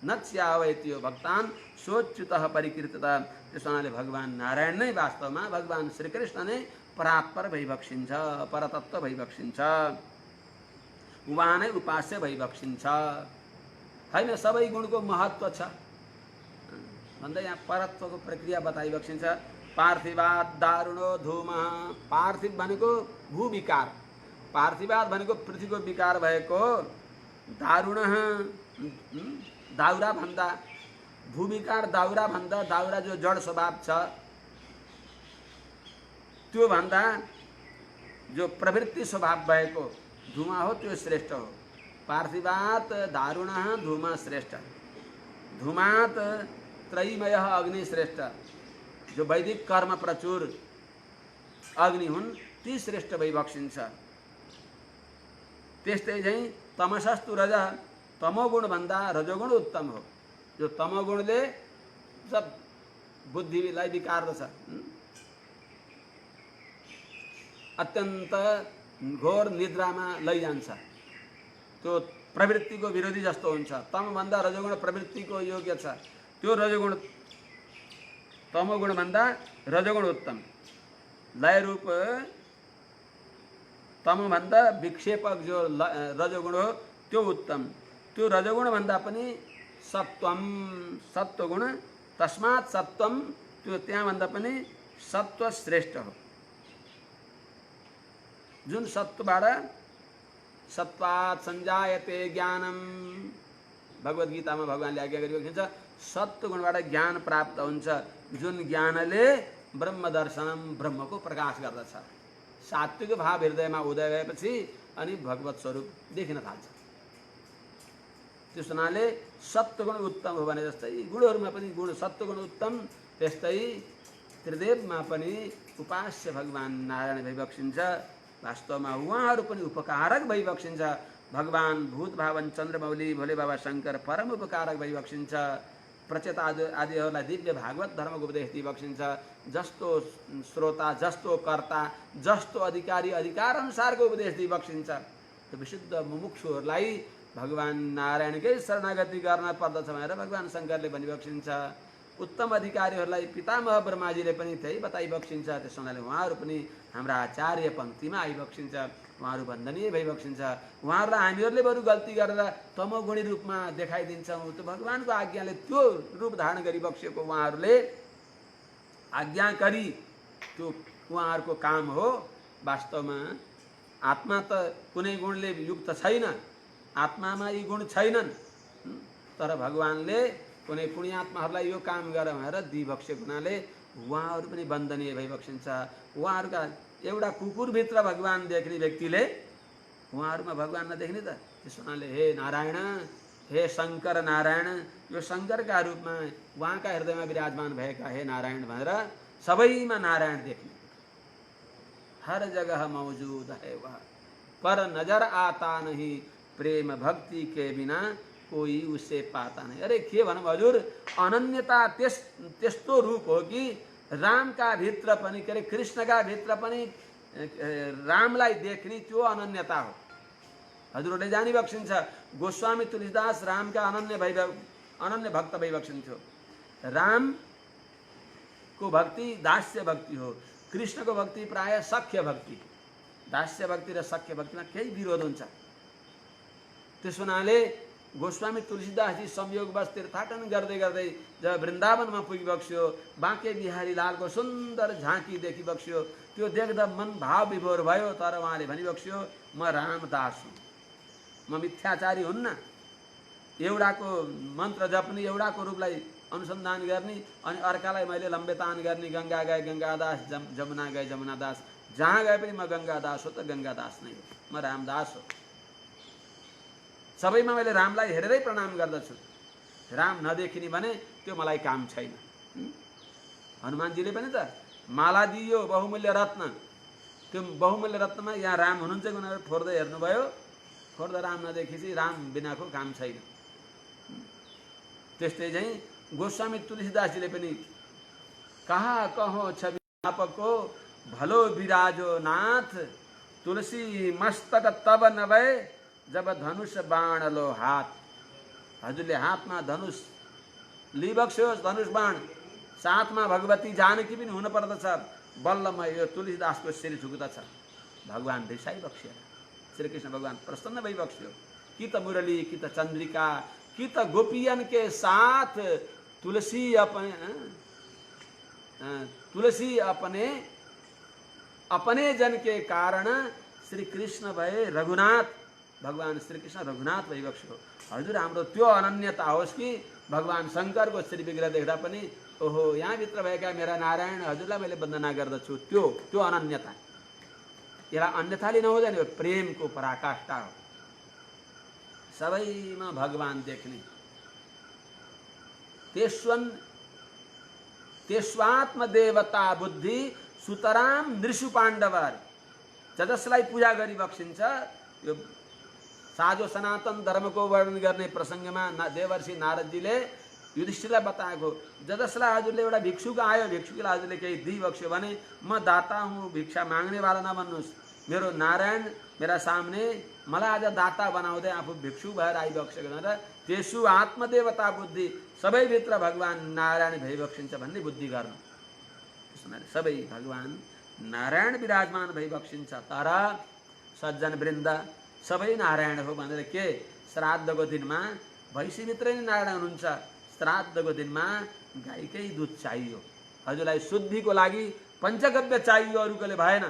S1: नच्यावैत्यो भक्तान सोच्युतः परिकीर्तितः। त्यस हुनाले भगवान नारायण नै वास्तवमा भगवान श्रीकृष्ण नै परात्पर भइबक्सिन्छ, परतत्व भइबक्सिन्छ, उहाँ नै उपास्य भइबक्सिन्छ। हैन सबै गुणको महत्व छ भन्दै यहाँ परत्वको प्रक्रिया बताइबक्सिन्छ। पार्थिवाद दारुणो धूम। पार्थिव भनेको भूविकार, पार्थिवाद भनेको पृथ्वीको विकार भएको, दारुण दाउरा भन्दा, भूविकार दाउरा भन्दा, दाउरा जो जड स्वभाव छ त्यो भन्दा जो प्रवृत्ति स्वभाव भएको धुमा हो त्यो श्रेष्ठ हो। पार्थिवात दारुण धूम श्रेष्ठ। धूमात त्रयीमय अग्नि श्रेष्ठ। जो वैदिक कर्म प्रचुर अग्नि हुन् ती श्रेष्ठ भइबक्सिन्छ। त्यस्तै चाहिँ तमसस्तु रज। तमोगुण भन्दा रजोगुण उत्तम हो। जो तमोगुणले सब बुद्धिलाई विकार्दछ, अत्यन्त घोर निद्रामा लैजान्छ, त्यो प्रवृत्तिको विरोधी जस्तो हुन्छ। तमभन्दा रजोगुण प्रवृत्तिको योग्य छ, त्यो रजोगुण तमोगुण भन्दा रजोगुण उत्तम। लय रूप तमभन्दा विक्षेपक जो रजोगुण हो त्यो उत्तम। त्यो रजोगुण भन्दा पनि सत्वम सत्वगुण, तस्मात् सत्वम, त्यो त्यहाँ भन्दा पनि सत्व श्रेष्ठ हो। जुन सत्वबाट सत्वात् संजायते ज्ञानम, भगवत गीतामा भगवानले आज्ञा गरिएको छ सत्वगुणबाट ज्ञान प्राप्त हुन्छ, जुन ज्ञानले ब्रह्म दर्शनम, ब्रह्मको प्रकाश गर्दछ। सात्विक भाव हृदयमा उदय भएपछि अनि भगवत स्वरूप देखिन थाल्छ। त्यस हुनाले सत्वगुण उत्तम हो भने जस्तै गुणहरूमा पनि गुण सत्वगुण उत्तम, त्यस्तै त्रिदेवमा पनि उपास्य भगवान नारायण भइबक्सिन्छ। वास्तवमा उहाँहरू पनि उपकारक भइबक्सिन्छ। भगवान भूत भावन चन्द्रमौली भोले बाबा शङ्कर परम उपकारक भइबक्सिन्छ। प्रचेत आदिहरूलाई दिव्य भागवत धर्मको उपदेश दिइबक्सिन्छ। जस्तो श्रोता, जस्तो कर्ता, जस्तो अधिकारी अधिकार अनुसारको उपदेश दिइबक्सिन्छ। त्यो विशुद्ध मुमुक्षुहरूलाई भगवान नारायणकै शरणागति गर्न पर्दछ भनेर भगवान शङ्करले भनिबक्सिन्छ। उत्तम अधिकारीहरूलाई पितामह ब्रह्माजीले पनि त्यही बताइबक्सिन्छ। त्यस हुनाले उहाँहरू पनि हाम्रा आचार्य पङ्क्तिमा आइबक्सिन्छ, उहाँहरू वन्दनीय भइबक्सिन्छ। उहाँहरूलाई हामीहरूले बरु गल्ती गरेर तमोगुणी रूपमा देखाइदिन्छौँ, त्यो भगवानको आज्ञाले त्यो रूप धारण गरिबक्सिएको उहाँहरूले आज्ञा गरी त्यो उहाँहरूको काम हो। वास्तवमा आत्मा त कुनै गुणले युक्त छैन, आत्मामा यी गुण छैनन्, तर भगवानले कुनै पुण्यात्माहरूलाई यो काम गर भनेर दिइबक्सेको हुनाले उहाँहरू पनि वन्दनीय भइबक्सिन्छ। उहाँहरूका एउटा कुकुरभित्र भगवान देख्ने व्यक्तिले उहाँहरूमा भगवान नदेख्ने त। त्यस हुनाले हे नारायण, हे शङ्कर नारायण, यो शङ्करका रूपमा उहाँका हृदयमा विराजमान भएका हे नारायण भनेर सबैमा नारायण देख्ने। हर जगह मौजूद है वह, पर नजर आता नहीं, प्रेम भक्ति के बिना कोई उसे पाता नहीं। अरे के भनौँ हजुर, अनन्यता त्यस्तो रूप हो कि रामका भित्र पनि, के अरे कृष्णका भित्र पनि रामलाई देख्ने त्यो अनन्यता हो। हजुरहरूले जानिबक्सिन्छ गोस्वामी तुलसीदास रामका अनन्य भक्त भइबक्सिन्थ्यो। रामको भक्ति दास्य भक्ति हो, कृष्णको भक्ति प्राय सख्य भक्ति। दास्य भक्ति र सख्य भक्तिमा केही विरोध हुन्छ। त्यस हुनाले गोस्वामी तुलसीदासजी संयोगवश तीर्थाटन गर्दै गर्दै जब वृन्दावनमा पुगिबक्स्यो, बाँके बिहारी लालको सुन्दर झाँकी देखिबक्स्यो, त्यो देख्दा मन भाव विभोर भयो। तर उहाँले भनिबक्स्यो म रामदास हुँ, म मिथ्याचारी हुन्न। एउटाको मन्त्र जप्ने, एउटाको रूपलाई अनुसन्धान गर्ने अनि अर्कालाई मैले लम्बेतान गर्ने। गङ्गा गए गङ्गादास, जमुना गए जमुनादास, जहाँ गए पनि म गङ्गादास हो त गङ्गादास नै हो, म रामदास हो। सबैमा मैले रामलाई हेरेरै प्रणाम गर्दछु। राम नदेखिने भने त्यो मलाई काम छैन। हनुमानजीले पनि त माला दियो बहुमूल्य रत्न, त्यो बहुमूल्य रत्नमा यहाँ राम हुनुहुन्छ कि भनेर फोर्दै हेर्नुभयो, फोर्दा राम नदेखिएपछि राम बिनाको काम छैन। त्यस्तै चाहिँ गोस्वामी तुलसीदासजीले पनि कहा कहो छवि आपको भलो विराजो नाथ, तुलसी मस्तक तब नभए जब धनुष बाण लो हात। हजुरले हातमा धनुष लिइबक्स्योस्, धनुष बाण, साथमा भगवती जानकी पनि हुन पर्दछ, बल्लमा यो तुलसीदासको शिर झुक्दछ। भगवान रिसाइबक्स्यो, श्रीकृष्ण भगवान प्रसन्न भइबक्स्यो। कि त मुरली कि त चन्द्रिका कि त गोपियन के साथ, तुलसी अपने अपने जन के कारण श्री कृष्ण भए रघुनाथ। भगवान श्री कृष्ण रघुनाथ भइबक्स्यो। हजुर हाम्रो त्यो अनन्यता होस् कि भगवान शङ्करको श्री विग्रह देख्दा पनि ओहो यहाँभित्र भएका मेरा नारायण हजुरलाई मैले वन्दना गर्दछु, त्यो अनन्यता। यसलाई अन्यथाले नहुँदैन, यो प्रेमको पराकाष्ठा हो। सबैमा भगवान देख्ने। तेस्वात्म देवता बुद्धि सुतराम नृषु पाण्डवर। जसलाई पूजा गरी बक्सिन्छ, यो साझो सनातन धर्मको वर्णन गर्ने प्रसङ्गमा देवर्षि नारदजीले युधिष्ठिरलाई बताएको, जसलाई हजुरले एउटा भिक्षुक आयो, भिक्षुकलाई हजुरले केही दिइबक्स्यो भने म दाता हुँ, भिक्षा माग्नेवाला नभन्नुहोस्। मेरो नारायण मेरा सामने मलाई आज दाता बनाउँदै आफू भिक्षुक भएर आइबक्सेको भनेर त्यसु आत्मदेवता बुद्धि, सबैभित्र भगवान नारायण भइबक्सिन्छ भन्ने बुद्धि गर्नु। सबै भगवान नारायण विराजमान भइबक्सिन्छ। तर सज्जन वृन्द सबै नारायण हो भनेर के, श्राद्धको दिनमा भैँसीभित्रै नै नारायण हुनुहुन्छ। श्राद्धको दिनमा गाईकै दुध चाहियो, हजुरलाई शुद्धिको लागि पञ्चगव्य चाहियो, अरूकोले भएन।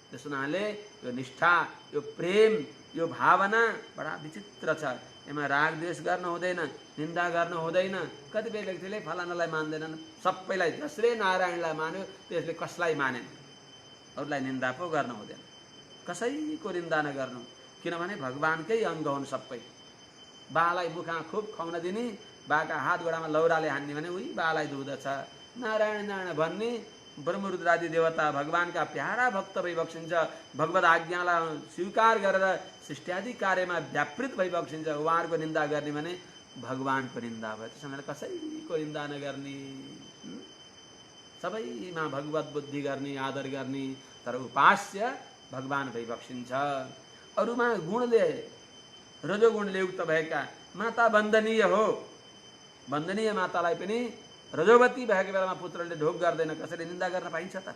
S1: त्यस हुनाले यो निष्ठा, यो प्रेम, यो भावना बडा विचित्र छ। यसमा राग द्वेष गर्न हुँदैन, निन्दा गर्न हुँदैन। कतिपय व्यक्तिले फलानालाई मान्दैनन्, सबैलाई, जसले नारायणलाई मान्यो त्यसले कसलाई मानेन। अरूलाई निन्दा पो गर्न हुँदैन, कसैको निन्दा नगर्नु, किनभने भगवानकै अङ्ग हुन् सबै। बालाई मुखमा खुब खुवाउन दिने, बाका हात गोडामा लौराले हान्ने भने उही बालाई दुख्दछ। नारायण नारायण भन्ने ब्रह्मरुद्रादि देवता भगवानका प्यारा भक्त भइबक्सिन्छ। भगवत आज्ञालाई स्वीकार गरेर सृष्टिआदि कार्यमा व्यापृत भइबक्सिन्छ। उहाँहरूको निन्दा गर्ने भने भगवानको निन्दा भयो। त्यसैले कसैको निन्दा नगर्ने, सबैमा भगवत बुद्धि गर्ने, आदर गर्ने, तर उपास्य भगवान भइबक्सिन्छ। अरूमा गुणले, रजोगुणले युक्त भएका माता वन्दनीय हो। वन्दनीय मातालाई पनि रजोवती भएको बेलामा पुत्रले ढोक गर्दैन, कसैले निन्दा गर्न पाइन्छ त?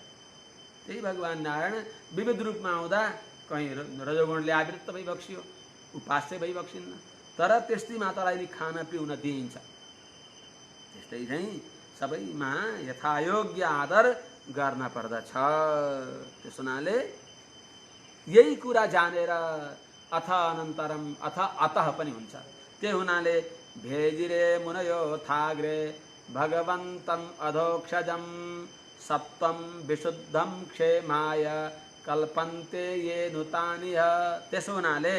S1: त्यही भगवान नारायण विविध रूपमा आउँदा कहीँ रजोगुणले आवृत्त भइबक्सियो, उपास्य भइबक्सिन्न, तर त्यस्तै मातालाई नि खान पिउन दिइन्छ। त्यस्तै चाहिँ सबैमा यथायोग्य आदर गर्न पर्दछ। त्यस हुनाले यही कुरा जानेर अथ अनन्तरम अथ अतः पनि हुन्छ। त्यही हुनाले भेजिरे मुनयो थाग्रे भगवन्तं अधोक्षजं सप्तम विशुद्धं क्षेमाय कल्पन्ते ये नुतानिह। त्यसो हुनाले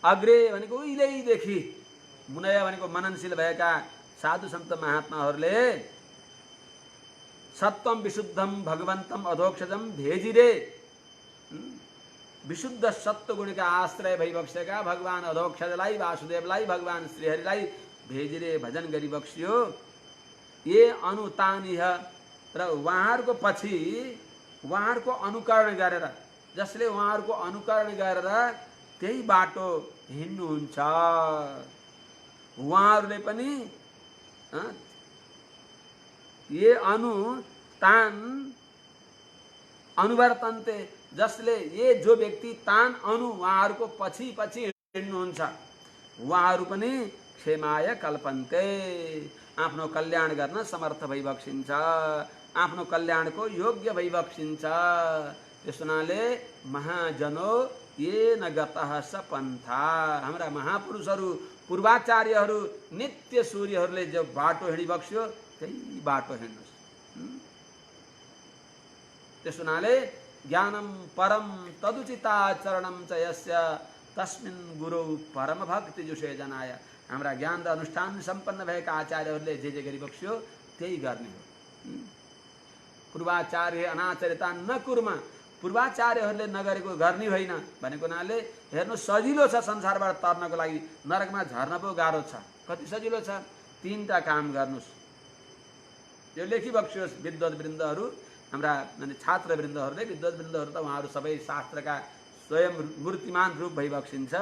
S1: अग्रे भनेको उहिलेदेखि, मुनय भनेको मननशील भएका साधु सन्त महात्माहरूले सत्वम विशुद्धम भगवन्तं अधोक्षजम भेजिरे, विशुद्ध सत्व गुणका आश्रय भइबक्सेका भगवान अधोक्षजलाई, वासुदेवलाई, भगवान श्रीहरिलाई भेजिरे भजन गरिबक्सियो। ये अनुतानिह, र उहाँहरूको पछि उहाँहरूको अनुकरण गरेर, जसले उहाँहरूको अनुकरण गरेर त्यही बाटो हिँड्नुहुन्छ, उहाँहरूले पनि ये अनुतान अनुवर्तन्ते, जसले ये जो व्यक्ति तान अनु उहाँहरूको पछि पछि हिँड्नुहुन्छ, उहाँहरू पनि क्षेमाय कल्पन्ते, आफ्नो कल्याण गर्न समर्थ भइबक्सिन्छ, आफ्नो कल्याणको योग्य भइबक्सिन्छ। त्यस हुनाले महाजनो ये न गतः स पन्था, हाम्रा महापुरुषहरू, पूर्वाचार्यहरू, नित्य सूर्यहरूले जो बाटो हिँडिबक्स्यो त्यही बाटो हिँड्नुहोस्। त्यस हुनाले ज्ञानम परम तदुचिताचरणम च यस्य तस्मिन् गुरु परम भक्ति जुषे जनाय, हाम्रा ज्ञान र अनुष्ठान सम्पन्न भएका आचार्यहरूले जे गरिबक्स्यो त्यही गर्ने हो। पूर्वाचार्य अनाचरिता न कुर्मा, पूर्वाचार्यहरूले नगरेको गर्ने होइन भनेको हुनाले हेर्नु सजिलो छ संसारबाट तर्नको लागि, नरकमा झर्न पो गाह्रो छ। कति सजिलो छ, 3टा काम गर्नुस्। यो लेखिबक्स्योस् विद्वद्वृन्दहरू, हाम्रा छात्रवृन्दहरूले। विद्वद्वृन्दहरू त उहाँहरू सबै शास्त्रका स्वयं मूर्तिमान रूप भइबक्सिन्छ।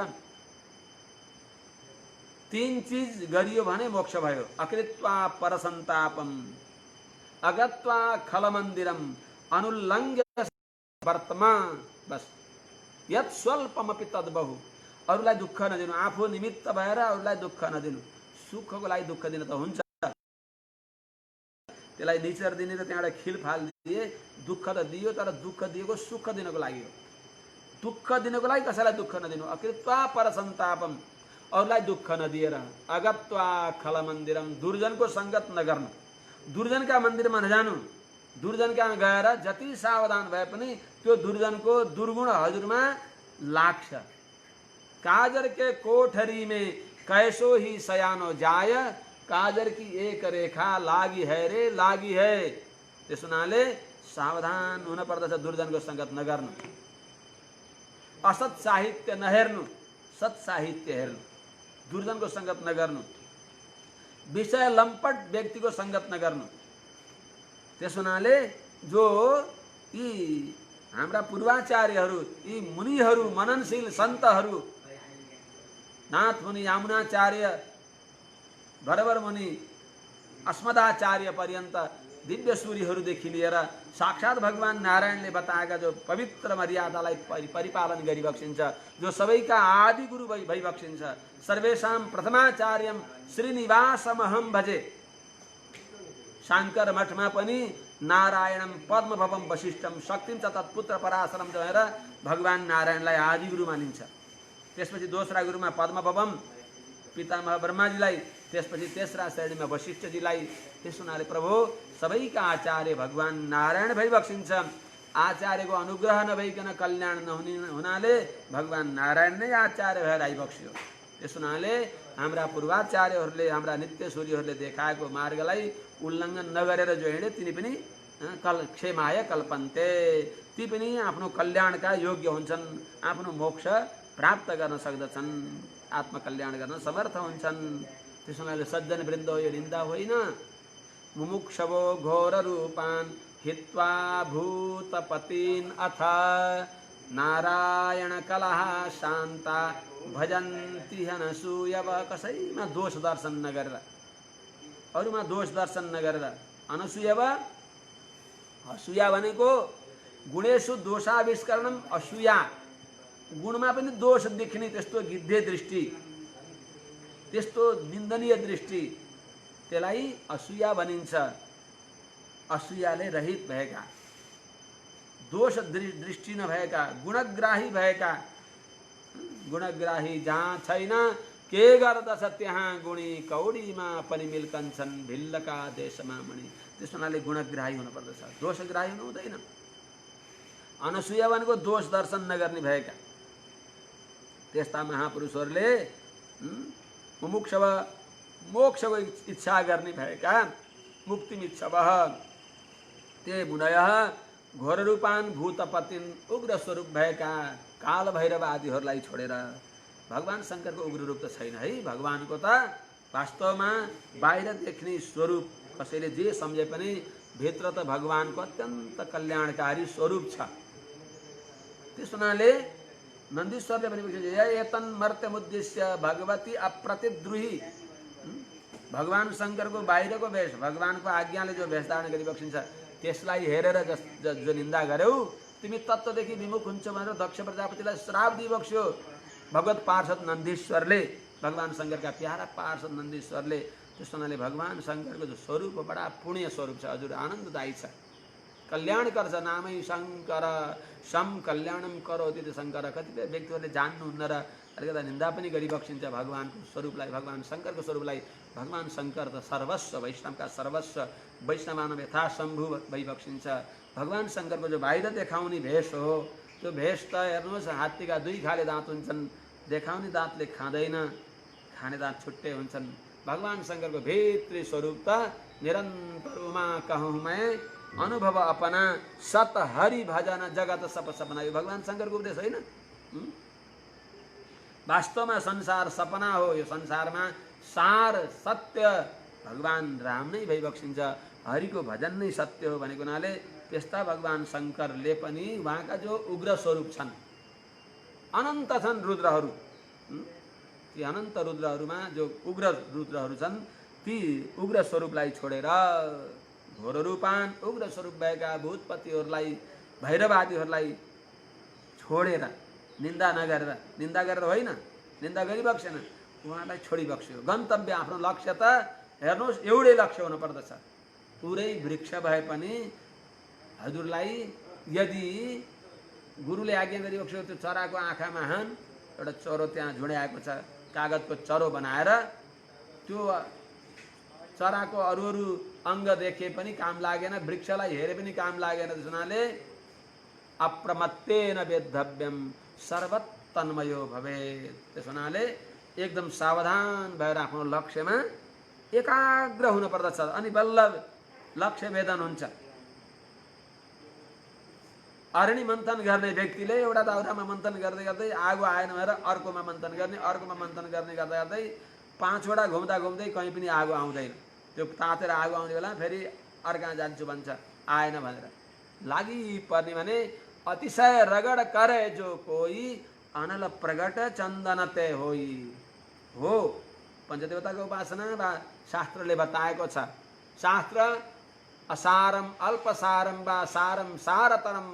S1: 3 चीज गरियो भने मोक्ष भयो। अकृत्वा परसन्तापम, अगत्वा खलमन्दिरम, अनुल्लङ्घ्य वर्तमान। बस यत् स्वल्पमपि तद्बहु। अरूलाई दुःख नदिनु, आफू निमित्त भएर अरूलाई दुःख नदिनु। सुखको लागि दुःख दिन त हुन्छ, त्यसलाई निचर दिने र त्यहाँबाट खिलफाल दिए, दुःख त दियो, तर दुःख दिएको सुख दिनको लागि हो। दुःख दिनको लागि कसैलाई दुःख नदिनु। अकृत्वा परसन्तापम, अरूलाई दुःख नदिएर। अगत्वा खलमन्दिरम, दुर्जनको सङ्गत नगर्नु, दुर्जनका मन्दिरमा नजानु। दुर्जन कहाँ गएर जति सावधान भए पनि त्यो दुर्जनको दुर्गुण हजुरमा लाग्छ। काजर के कोठरी में कैसो ही सयानो जाय, काजर की एक रेखा लागी है रे लागी है। त्यस हुनाले सावधान हुन पर्दछ, दुर्जनको सङ्गत नगर्नु। असत साहित्य नहेर्नु, सत साहित्य हेर्नु। दुर्जनको सङ्गत नगर्नु। विषय लम्पट व्यक्तिको सङ्गत नगर्नु। त्यस हुनाले जो यी हाम्रा पूर्वाचार्यहरू, यी मुनिहरू, मननशील सन्तहरू, नाथ मुनि, यामुनाचार्य, भरवर मुनि, अस्मदाचार्य पर्यन्त दिव्य सूर्यहरूदेखि लिएर साक्षात् भगवान नारायणले बताएका जो पवित्र मर्यादालाई परिपालन गरिबक्सिन्छ, जो सबैका आदि गुरु भइबक्सिन्छ। सर्वेषां प्रथमाचार्यम श्रीनिवासमहं भजे। शाङ्कर मठमा पनि नारायणम पद्मभवम वशिष्ठम शक्तिम च तत्पुत्र पराशरम भनेर भगवान नारायणलाई आदि गुरु मानिन्छ। त्यसपछि दोस्रा गुरुमा पद्मभवम पितामह ब्रह्माजीलाई, त्यसपछि तेस्रा श्रेणीमा वशिष्ठजीलाई। त्यस हुनाले प्रभु सबैका आचार्य भगवान नारायण भइबक्सिन्छ। आचार्यको अनुग्रह नभइकन कल्याण नहुने हुनाले भगवान नारायण नै आचार्य भएर आइबक्स्यो। त्यस हुनाले हाम्रा पूर्वाचार्यहरूले, हाम्रा नित्य सूर्यहरूले देखाएको मार्गलाई उल्लङ्घन नगरेर जो हिँडे तिनी पनि क्षेमाय कल्पन्ते, ती पनि आफ्नो कल्याणका योग्य हुन्छन्, आफ्नो मोक्ष प्राप्त गर्न सक्दछन्, आत्मकल्याण गर्न समर्थ हुन्छन्। त्यस हुनाले सज्जन वृन्द यो निन्दा होइन। मुमुक्षवो घोर रूपान हित्वा भूतपतीन अथ नारायण कलह शान्ता भजन्ति अनसूयव। कसैमा दोष दर्शन नगरेर, अरूमा दोष दर्शन नगरेर। अनसूयव, असूया भनेको गुणेषु दोषाविष्करणम असूया, गुणमा पनि दोष देख्ने त्यस्तो गिद्धे दृष्टि, त्यस्तो निन्दनीय दृष्टि, त्यसलाई असूया भनिन्छ। असूयाले रहित भएका, दोष दृष्टि नभएका, गुणग्राही भएका। गुणग्राही जहाँ छैन के गर्दछ त्यहाँ गुणी, कौडीमा पनि मिल्कन्छन् भिल्लका देशमा मणि। त्यस हुनाले गुणग्राही हुनुपर्दछ, दोषग्राही हुनु हुँदैन। अनसूया भनेको दोष दर्शन नगर्ने भएका त्यस्ता महापुरुषहरूले मुमुक्षव, मोक्षको इच्छा गर्ने भएका, मुक्तिमिच्छवः ते मुनयः घोर रूपान भूतपतिन, उग्र स्वरूप भएका काल भैरव आदिहरूलाई छोडेर। भगवान शङ्करको उग्र रूप त छैन है। भगवानको त वास्तवमा बाहिर देख्ने स्वरूप, कसैले जे सम्झे पनि भित्र त भगवानको अत्यन्त कल्याणकारी स्वरूप छ। त्यस हुनाले नन्दीश्वरले भनेपछि एतन मर्त्यमुद्देश्य भगवती अप्रतिद्रुही। भगवान शङ्करको बाहिरको वेश, भगवानको आज्ञाले जो वेश धारण गरिबक्सिन्छ त्यसलाई हेरेर जो निन्दा गर्यौ तिमी तत्त्वदेखि विमुख हुन्छ भनेर दक्ष प्रजापतिलाई श्राप दिइबक्स्यो भगवत पार्षद नन्दीश्वरले, भगवान शङ्करका प्यारा पार्षद नन्दीश्वरले। त्यस हुनाले भगवान शङ्करको जो स्वरूप बडा पुण्य स्वरूप छ, हजुर आनन्ददायी छ। कल्याणकर छ, नामै शङ्कर सम कल्याणम करोति शङ्कर। कतिपय व्यक्तिहरूले जान्नुहुन्न र अलिकता निन्दा पनि गरिबक्सिन्छ भगवानको स्वरूपलाई, भगवान शङ्करको स्वरूपलाई। भगवान शङ्कर त सर्वस्व, वैष्णवका सर्वस्व, वैष्णवानव यथाशम्भु भइबक्सिन्छ। भगवान शङ्करको जो बाहिर देखाउने भेष हो, त्यो भेष त हेर्नुहोस् हात्तीका 2 खाले दाँत हुन्छन्, देखाउने दाँतले खाँदैन, खानेदार छुट्टै हुन्छन्। भगवान शङ्करको भित्री स्वरूप त निरन्तर उमा कहूँ मैं अनुभव अपना सत हरि भजन जगत सप सपना। यो भगवान शङ्करको उपदेश होइन। वास्तवमा संसार सपना हो। यो संसारमा सार सत्य भगवान राम नै भइबक्सिन्छ। हरिको भजन नै सत्य हो भनेको हुनाले त्यस्ता भगवान शङ्करले पनि उहाँका जो उग्र स्वरूप छन्, अनन्त छन् रुद्रहरू, ती अनन्त रुद्रहरूमा जो उग्र रुद्रहरू छन्, ती उग्र स्वरूपलाई छोडेर घोर रूपान उग्र स्वरूप भएका भूतपतिहरूलाई भैरवादीहरूलाई छोडेर निन्दा नगरेर, निन्दा गरेर होइन, निन्दा गरिबक्सेन, उहाँलाई छोडिबक्स्यो। गन्तव्य आफ्नो लक्ष्य त हेर्नुहोस् एउटै लक्ष्य हुनुपर्दछ। पुरै वृक्ष भए पनि हजुरलाई यदि गुरुले आज्ञा गरिबक्स्यो त्यो चराको आँखामा हान, एउटा चरो त्यहाँ झुँड्याएको छ, कागजको चरो बनाएर त्यो चराको अरू अरू अङ्ग देखे पनि काम लागेन, वृक्षलाई हेरे पनि काम लागेन। त्यस हुनाले अप्रमत्तेन वेद्धव्यम सर्वतन्मयो भवेत्। त्यस हुनाले एकदम सावधान भएर आफ्नो लक्ष्यमा एकाग्र हुन पर्दछ, अनि बल्ल लक्ष्य भेदन हुन्छ। अरणी मन्थन गर्ने व्यक्तिले एउटा दाउरामा मन्थन गर्दै गर्दै आगो आएन भनेर अर्कोमा मन्थन गर्ने, अर्कोमा मन्थन गर्ने गर्दा गर्दै 5 वटा घुम्दा घुम्दै कहीँ पनि आगो आउँदैन। त्यो तातेर आगो आउने बेला फेरि अर्का जान्छु भन्छ, आएन भनेर लागि पर्ने भने अतिशय रगड करे जो कोही अनल प्रगट चन्दनते होई हो। पञ्चदेवताको उपासना वा शास्त्रले बताएको छ। शास्त्र असारम अल्पसारम वा सारम सारतरम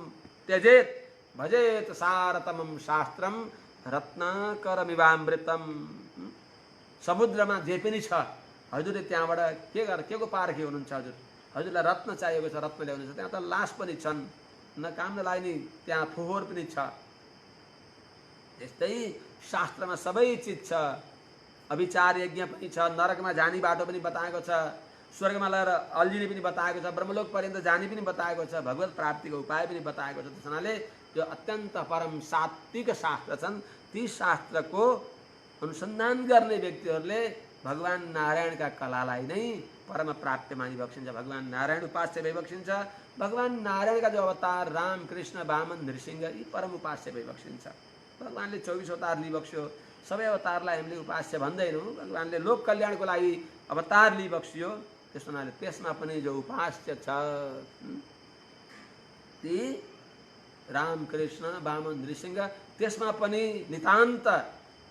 S1: त्यजेत भजेत सारतमम शास्त्रम रत्नाकरमिवामृतम। समुद्रमा जे पनि छ हजुरले त्यहाँबाट के को पार्खे हुनुहुन्छ? हजुरलाई रत्न चाहिएको छ, रत्न ल्याउनुहुन्छ। त्यहाँ त लास पनि छन्, न काम नलाग्ने त्यहाँ फोहोर पनि छ। यस्तै शास्त्रमा सबै चिज छ। अभिचार यज्ञ पनि छ, नरकमा जाने बाटो पनि बताएको छ, स्वर्गमा लगेर अल्झिने पनि बताएको छ, ब्रह्मलोक पर्यन्त जाने पनि बताएको छ, भगवत प्राप्तिको उपाय पनि बताएको छ। त्यस हुनाले जो अत्यन्त परम सात्विक शास्त्र छन्, ती शास्त्रको अनुसन्धान गर्ने व्यक्तिहरूले भगवान नारायणका कलालाई नै परम प्राप्ति मानिबक्सिन्छ। भगवान नारायण उपास्य भइबक्सिन्छ। भगवान नारायणका जो अवतार राम कृष्ण वामन नृसिंह यी परम उपास्य भइबक्सिन्छ। भगवानले 24 अवतार लिइबक्स्यो, सबै अवतारलाई हामीले उपास्य भन्दैनौँ। भगवानले लोक कल्याणको लागि अवतार लिइबक्स्यो। त्यस हुनाले त्यसमा पनि जो उपास्य छ ती राम कृष्ण वामन नृसिंह, त्यसमा पनि नितान्त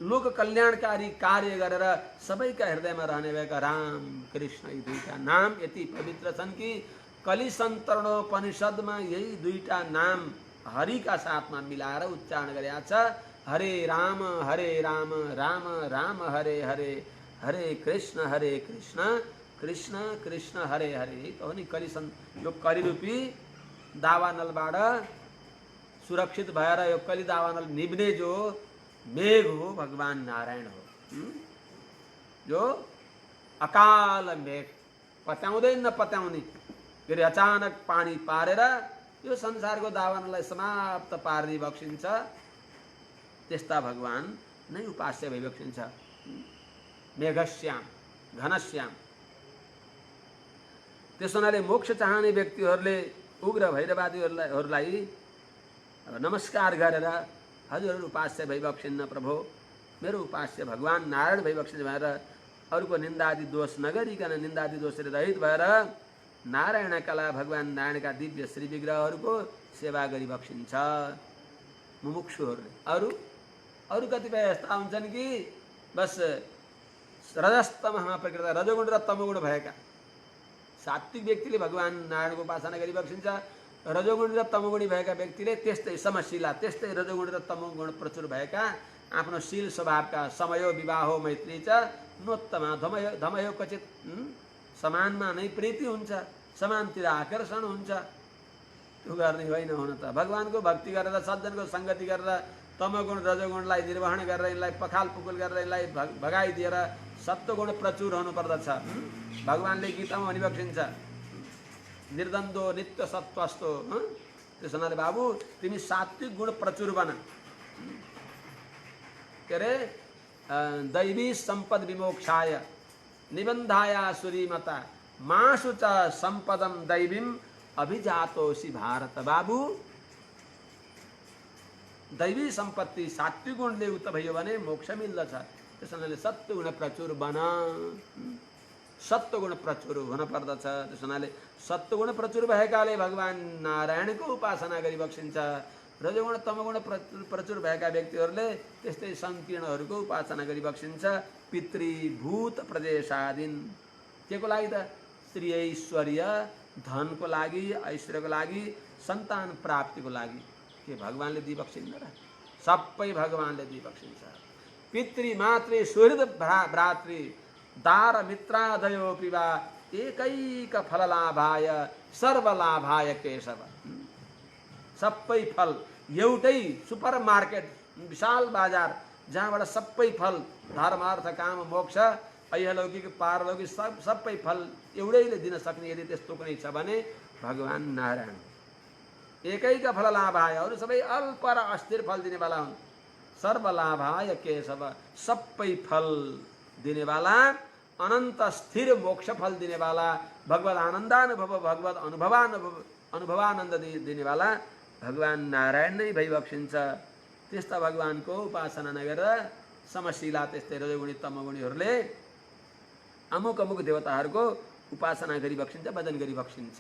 S1: लोक कल्याणकारी कार्य गरेर सबैका हृदयमा रहने भएका राम कृष्ण यी दुईटा नाम यति पवित्र छन् कि कलिसन्तरणोपनिषदमा यही दुईटा नाम हरिका साथमा मिलाएर उच्चारण गरेका छ। हरे राम राम राम हरे हरे, हरे कृष्ण कृष्ण कृष्ण हरे हरे। तो नि यो कलिरूपी दावानलबाट सुरक्षित भएर यो कलि दावानल निभ्ने जो मेघ हो भगवान नारायण हो। जो अकाल मेघ पत्याउँदै नपत्याउने फेरि अचानक पानी पारेर यो संसारको दावानललाई समाप्त पारिदिई बक्सिन्छ। त्यस्ता भगवान नै उपास्य भइबक्सिन्छ। मेघश्याम घनश्याम। त्यस हुनाले मोक्ष चाहने व्यक्तिहरूले उग्र भैरवादीहरूलाई नमस्कार गरेर हजुरहरू उपास्य भइबक्सिन्न प्रभु, मेरो उपास्य भगवान नारायण भइबक्सिन्छ भनेर अरूको निन्दादि दोष नगरिकन निन्दादि दोषले रहित भएर नारायण कला भगवान नारायणका दिव्य श्री विग्रहहरूको सेवा गरिबक्सिन्छ मुमुक्षुहरूले। अरू कतिपय यस्ता हुन्छन् कि बस रजस्तममा प्रकृत रजोगुण र तमोगुण भएका सात्विक व्यक्तिले भगवान नारायणको उपासना गरिबक्सिन्छ। रजोगुण र तमोगुणी भएका व्यक्तिले त्यस्तै समशिला, त्यस्तै रजोगुण र तमोगुण प्रचुर भएका आफ्नो शील स्वभावका समयो विवाहो मैत्री च नोत्तमा धमयो क्वचित। समानमा नै प्रीति हुन्छ, समानतिर आकर्षण हुन्छ। त्यो गर्ने होइन हुन त। भगवानको भक्ति गरेर सज्जनको सङ्गति गरेर तमोगुण रजोगुणलाई निर्वहन गरेर यिनलाई पखाल पुकुल गरेर यिनलाई भगाइदिएर सत्वगुण प्रचुर हुनुपर्दछ। भगवानले गीतामा भनिबक्सिन्छ निर्द्वन्द्व नित्य सत्वस्थो। त्यस हुनाले बाबु तिमी सात्विक गुण प्रचुर बन। के अरे दैवी सम्पद विमोक्षाय निबन्धाया सुरीमता मासु च सम्पदम दैवीम अभिजातोसी भारत। बाबु दैवी सम्पत्ति सात्विक गुणले उक्त भयो भने मोक्ष मिल्दछ। त्यसैले सत्वगुण प्रचुर बना, सत्वगुण प्रचुर हुन पर्दछ। त्यसैले सत्वगुण प्रचुर भएकाले भगवान नारायणको उपासना गरी बक्सिन्छ। रजोगुण तमगुण प्रचुर भएका व्यक्तिहरूले त्यस्तै संकीर्णहरूको उपासना गरी बक्सिन्छ। पितृभूत प्रदेशादीन के को लागि त? श्री ऐश्वर्य, धनको लागि, ऐश्वर्यको लागि, सन्तान प्राप्तिको लागि के भगवानले दिई बक्सिन्न र? सबै भगवानले दिई बक्सिन्छ। पितृ मातृ सुहृद भ्रातृ दार मित्रादयो पिवा एकैक फललाभाय सर्वलाभाय केशव। सबै फल एउटै सुपर मार्केट, विशाल बाजार जहाँबाट सबै फल धर्म अर्थ काम मोक्ष ऐहलौकिक पारलौकिक सबै फल एउटैले दिन सक्ने यदि त्यस्तो कुनै छ भने भगवान नारायण एकैक फललाभाय, अरू सबै अल्प र अस्थिर फल दिनेवाला हुन्। सर्वलाभाय केशव, सबै फल दिनेवाला, अनन्त स्थिर मोक्ष फल दिनेवाला, भगवत आनन्दानुभव भगवत अनुभवानन्द दिनेवाला भगवान नारायण नै भइबक्सिन्छ। त्यस्ता भगवानको उपासना नगरेर समशीला त्यस्तै रजोगुणी तमगुणीहरूले अमुक अमुक देवताहरूको उपासना गरी बक्सिन्छ, भजन गरी बक्सिन्छ।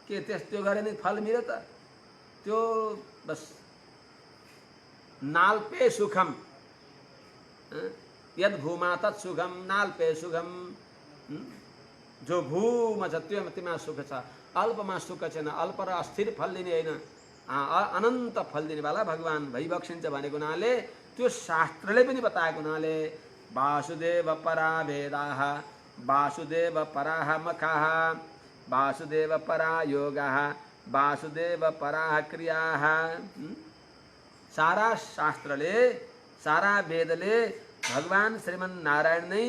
S1: के त्यो गरे नै फल मिल्यो त? त्यो बस नाल्पे सुखम, यद भूमा तत् सुखम नाल्पे सुखम। जो भूमा छ त्योमा सुख छ, अल्पमा सुख छैन। अल्प र अस्थिर फल दिने होइन, अनन्त फल दिनेवाला भगवान भइबक्सिन्छ भनेको हुनाले त्यो शास्त्रले पनि बताएको हुनाले वासुदेव परा वेदाः वासुदेव पराः मखाः वासुदेव परा योगाः वासुदेव पराः क्रियाः। सारा शास्त्रले, सारा वेदले भगवान श्रीमन नारायण नै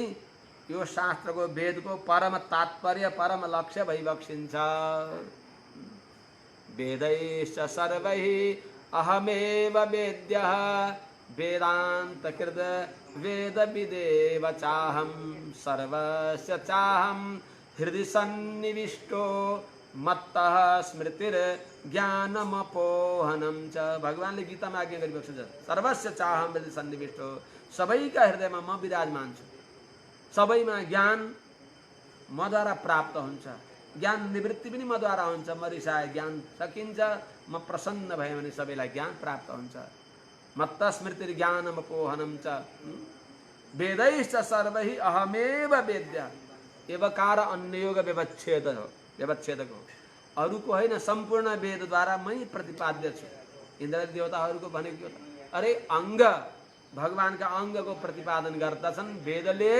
S1: यो शास्त्रको वेदको परम तात्पर्य परम लक्ष्य भइबक्सिन्छ। वेदैश्च सर्वैः अहमेव वेद्यः वेदान्तकृत वेदविदेव चाहं सर्वस्य चाहं हृदि सन्निविष्टो मत्तः स्मृतिर ज्ञानमपोहनं च। भगवानले गीतामा आज्ञा गरिबक्सिन्छ, सर्वस्य चाहं हृदि सन्निविष्टो, सबैका हृदयमा म विराजमान छु। सबैमा ज्ञान मद्वारा प्राप्त हुन्छ, ज्ञान निवृत्ति पनि मद्वारा हुन्छ। म रिसाए ज्ञान सकिन्छ, म प्रसन्न भएँ भने सबैलाई ज्ञान प्राप्त हुन्छ। मत्त स्मृति ज्ञानमपोहनं च वेदैश्च सर्वैः अहमेव वेद्य। एवकार अन्ययोग व्यवच्छेदक हो, अरूको होइन, सम्पूर्ण वेदद्वारा मै प्रतिपाद्य छु। इन्द्र देवताहरूको भनेको अरे अङ्ग, भगवानका अङ्गको प्रतिपादन गर्दछन् वेदले।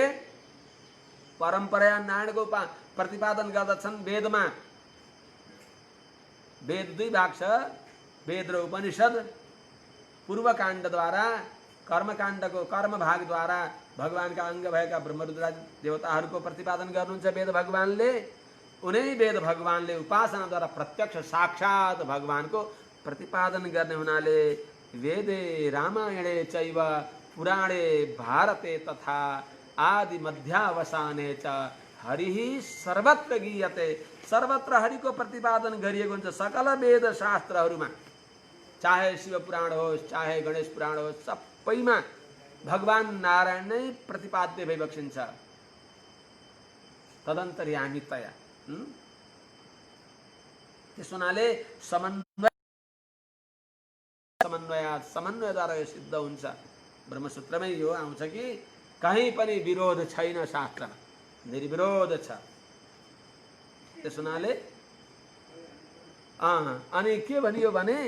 S1: परम्परा नारायणको प्रतिपादन गर्दछन् वेदमा। वेद दुई भाग छ, वेद र उपनिषद। पूर्वकाण्डद्वारा कर्मकाण्डको कर्म भागद्वारा भगवानका अङ्ग भएका ब्रह्मरुद्र देवताहरूको प्रतिपादन गर्नुहुन्छ वेद भगवानले। उनै वेद भगवानले उपासनाद्वारा प्रत्यक्ष साक्षात भगवानको प्रतिपादन गर्ने हुनाले वेदे रामायणे चैव पुराणे भारते तथा आदि मध्यावसाने च हरिः सर्वत्र गीयते। सर्वत्र हरिको प्रतिपादन गरिएको हुन्छ सकल वेद शास्त्रहरूमा। चाहे शिव पुराण होस्, चाहे गणेश पुराण होस्, सबैमा भगवान नारायण नै प्रतिपाद्य भइबक्सिन्छ तदन्तर्यामितया। त्यस हुनाले समन्वयद्वारा यो सिद्ध हुन्छ। ब्रह्मसूत्रमै यो आउँछ कि कहीँ पनि विरोध छैन, शास्त्रमा निर्विरोध छ। त्यस हुनाले अनि के भनियो भने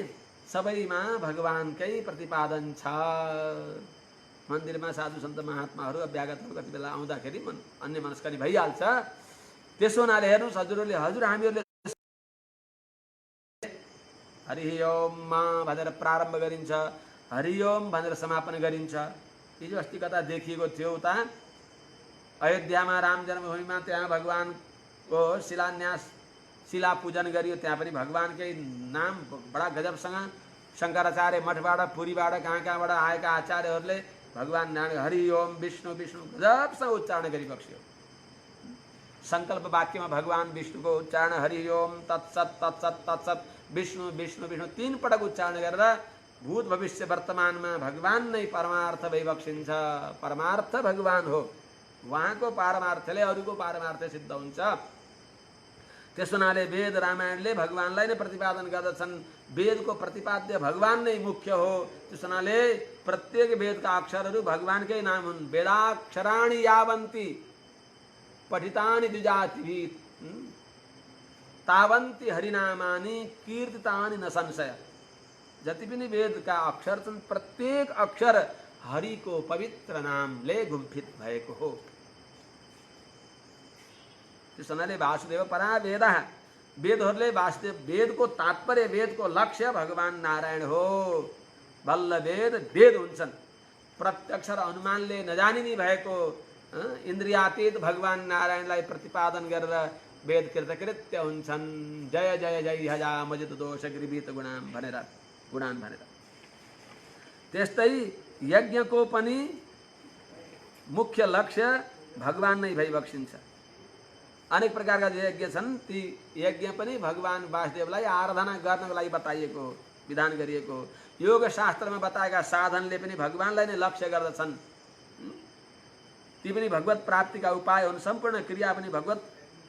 S1: सबैमा भगवानकै प्रतिपादन छ। मन्दिरमा साधु सन्त महात्माहरू अभ्यागतहरू कति बेला आउँदाखेरि अन्य मनस्करी भइहाल्छ। त्यसो हुनाले हेर्नुहोस् हजुरहरूले, हामीहरूले हरि ओम भनेर प्रारम्भ गरिन्छ, हरि ओम भनेर समापन गरिन्छ। हिजो अस्ति कता देखिएको थियो उता अयोध्यामा राम जन्मभूमिमा, त्यहाँ भगवानको शिलान्यास शिला पूजन गरियो। त्यहाँ पनि भगवानकै नाम बडा गजबसँग शङ्कराचार्य मठबाट, पुरीबाट, कहाँबाट आएका आचार्यहरूले भगवान नारायण हरि ओम विष्णु विष्णु गजबसँग उच्चारण गरिबक्स्यो। संकल्प वाक्यमा भगवान विष्णुको उच्चारण हरि ओम तत्सत तत्सत तत्सत विष्णु विष्णु विष्णु 3 पटक उच्चारण गरेर भूत भविष्य वर्तमानमा भगवान नै परमार्थ भइबक्सिन्छ। परमार्थ भगवान हो, उहाँको पारमार्थले अरूको पारमार्थ सिद्ध हुन्छ। त्यस हुनाले वेद रामायणले भगवानलाई नै प्रतिपादन गर्दछन्। वेदको प्रतिपाद्य भगवान नै मुख्य हो। त्यस हुनाले प्रत्येक वेदका अक्षरहरू भगवानकै नाम हुन्। वेदाक्षराणि यावन्ति पठितानि द्विजातिभिः तावन्ति हरिनामानि कीर्तितानि न संशय। जति पनि वेदका अक्षर छन् प्रत्येक अक्षर हरिको पवित्र नामले गुम्फित भएको हो। त्यस हुनाले वासुदेव परा वेदः, वेदहरूले वासुदेव, वेदको तात्पर्य, वेदको लक्ष्य भगवान नारायण हो। बल्ल वेद वेद हुन्छन्। प्रत्यक्ष र अनुमानले नजानिने भएको इन्द्रियातीत भगवान नारायणलाई प्रतिपादन गरेर वेद कृतकृत्य हुन्छन्। जय जय जय हजामजित दोष गृभीत गुणान भनेर। त्यस्तै यज्ञको पनि मुख्य लक्ष्य भगवान नै भइबक्सिन्छ। अनेक प्रकारका यज्ञ छन्, ती यज्ञ पनि भगवान वासुदेवलाई आराधना गर्नको लागि बताइएको, विधान गरिएको। योग शास्त्रमा बताएका साधनले पनि भगवानलाई नै लक्ष्य गर्दछन्। ती पनि भगवत प्राप्तिका उपाय हुन्। सम्पूर्ण क्रिया पनि भगवत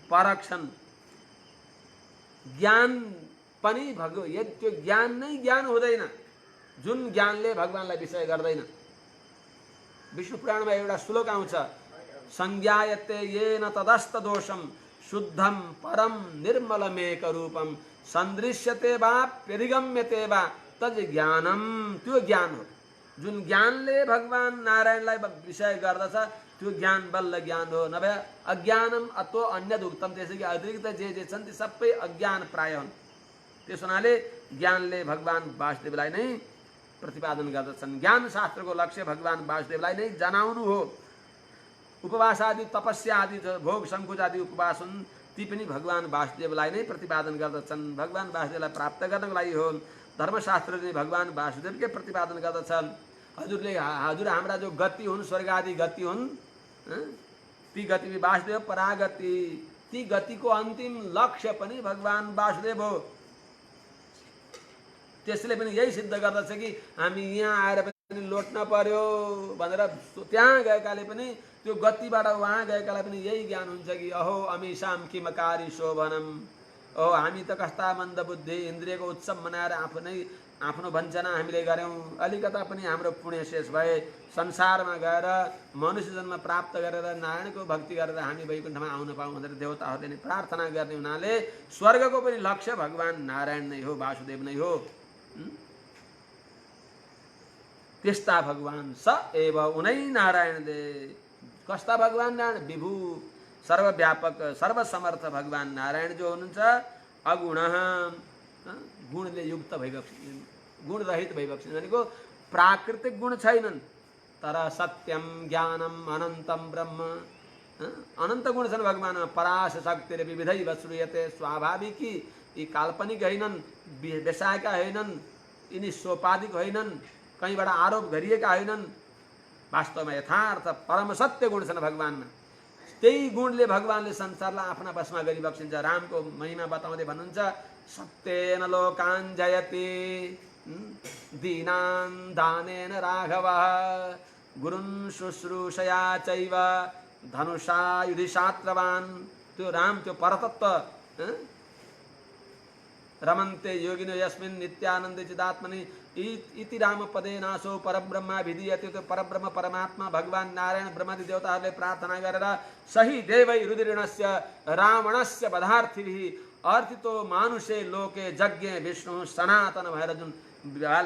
S1: परक छन्। ज्ञान पनि त्यो ज्ञान नै ज्ञान हुँदैन जुन ज्ञानले भगवानलाई विषय गर्दैन। विष्णु पुराणमा एउटा श्लोक आउँछ, संज्ञायते येन तदस्त दोषम शुद्धम परम निर्मलमेक रूपम सन्दृश्यते वा प्यधिगम्यते वा तज ज्ञानम। त्यो ज्ञान हो जुन ज्ञानले भगवान नारायणलाई विषय गर्दछ, त्यो ज्ञान बल्ल ज्ञान हो। नभए अज्ञानम अतो अन्यद उक्तम, त्यसैले अतिरिक्त जे छन् ती सबै अज्ञान प्राय हुन्। त्यस हुनाले ज्ञानले भगवान वासुदेवलाई नै प्रतिपादन गर्दछन्। ज्ञान शास्त्रको लक्ष्य भगवान वासुदेवलाई नै जनाउनु हो। उपवास आदि, तपस्या आदि, भोग सङ्कुच आदि उपवास हुन्, ती पनि भगवान वासुदेवलाई नै प्रतिपादन गर्दछन्। भगवान वासुदेवलाई प्राप्त गर्नको लागि हो। धर्मशास्त्रले भगवान वासुदेवकै प्रतिपादन गर्दछन्। हजुर हाम्रा जो गति हुन्, स्वर्ग आदि गति हुन्, ती गति वासुदेव परागति, ती गतिको अन्तिम लक्ष्य पनि भगवान वासुदेव हो। त्यसले पनि यही सिद्ध गर्दछ कि हामी यहाँ आएर पनि लोट्न पर्यो भनेर त्यहाँ गएकाले पनि त्यो गतिबाट वहाँ गएकालाई पनि यही ज्ञान हुन्छ कि अहो अमीशाम किमकारी शोभनम, ओहो हामी त कस्ता मन्द बुद्धि, इन्द्रियको उत्सव मनाएर आफ्नो वञ्चना हामीले गऱ्यौँ, अलिकता पनि हाम्रो पुण्य शेष भए संसारमा गएर मनुष्य जन्म प्राप्त गरेर नारायणको भक्ति गरेर हामी वैकुण्ठमा आउन पाऊँ भनेर देवताहरूले नै प्रार्थना गर्ने हुनाले स्वर्गको पनि लक्ष्य भगवान नारायण नै हो, वासुदेव नै हो। त्यस्ता भगवान स एव उनै नारायण दे। कस्ता भगवान नारायण? विभु, सर्वव्यापक, सर्वसमर्थ भगवान नारायण जो हुनुहुन्छ अगुण, गुणले युक्त भइबक्सिन्, गुण रहित भइबक्सिन्, भनेको प्राकृतिक गुण छैनन्, तर सत्यम ज्ञानम अनन्तम ब्रह्म, अनन्त गुण छन् भगवानमा। पराश शक्तिले विविधैव श्रूयते, स्वाभाविकी, यी काल्पनिक होइनन्, बेसाएका होइनन्, यिनी सोपादिक होइनन्, कहीँबाट आरोप गरिएका होइनन्, वास्तवमा यथार्थ परम सत्य गुण छन् भगवानमा। त्यही गुणले भगवानले संसारलाई आफ्ना वशमा गरिबक्सिन्छ। रामको महिमा बताउँदै भन्नुहुन्छ, सत्येन लोकान् जयति दीनान् दानेन राघवः गुरुन् शुश्रूषया चैव धनुषा युधिशात्रवान्। त्यो राम, त्यो परतत्व, रमन्ते योगिनो यस्मिन् नित्यानन्दे चिदात्मनि इति राम पदे नासो परब्रह्मा विधीयते। त्यो परब्रह्म परमात्मा भगवान नारायण ब्रह्मादि देवताहरूले प्रार्थना गरेर सही देवै रुदिऋणस्य रावणस्य वधार्थिभिः अर्थितो मानुषे लोके यज्ञे विष्णु सनातन भएर जुन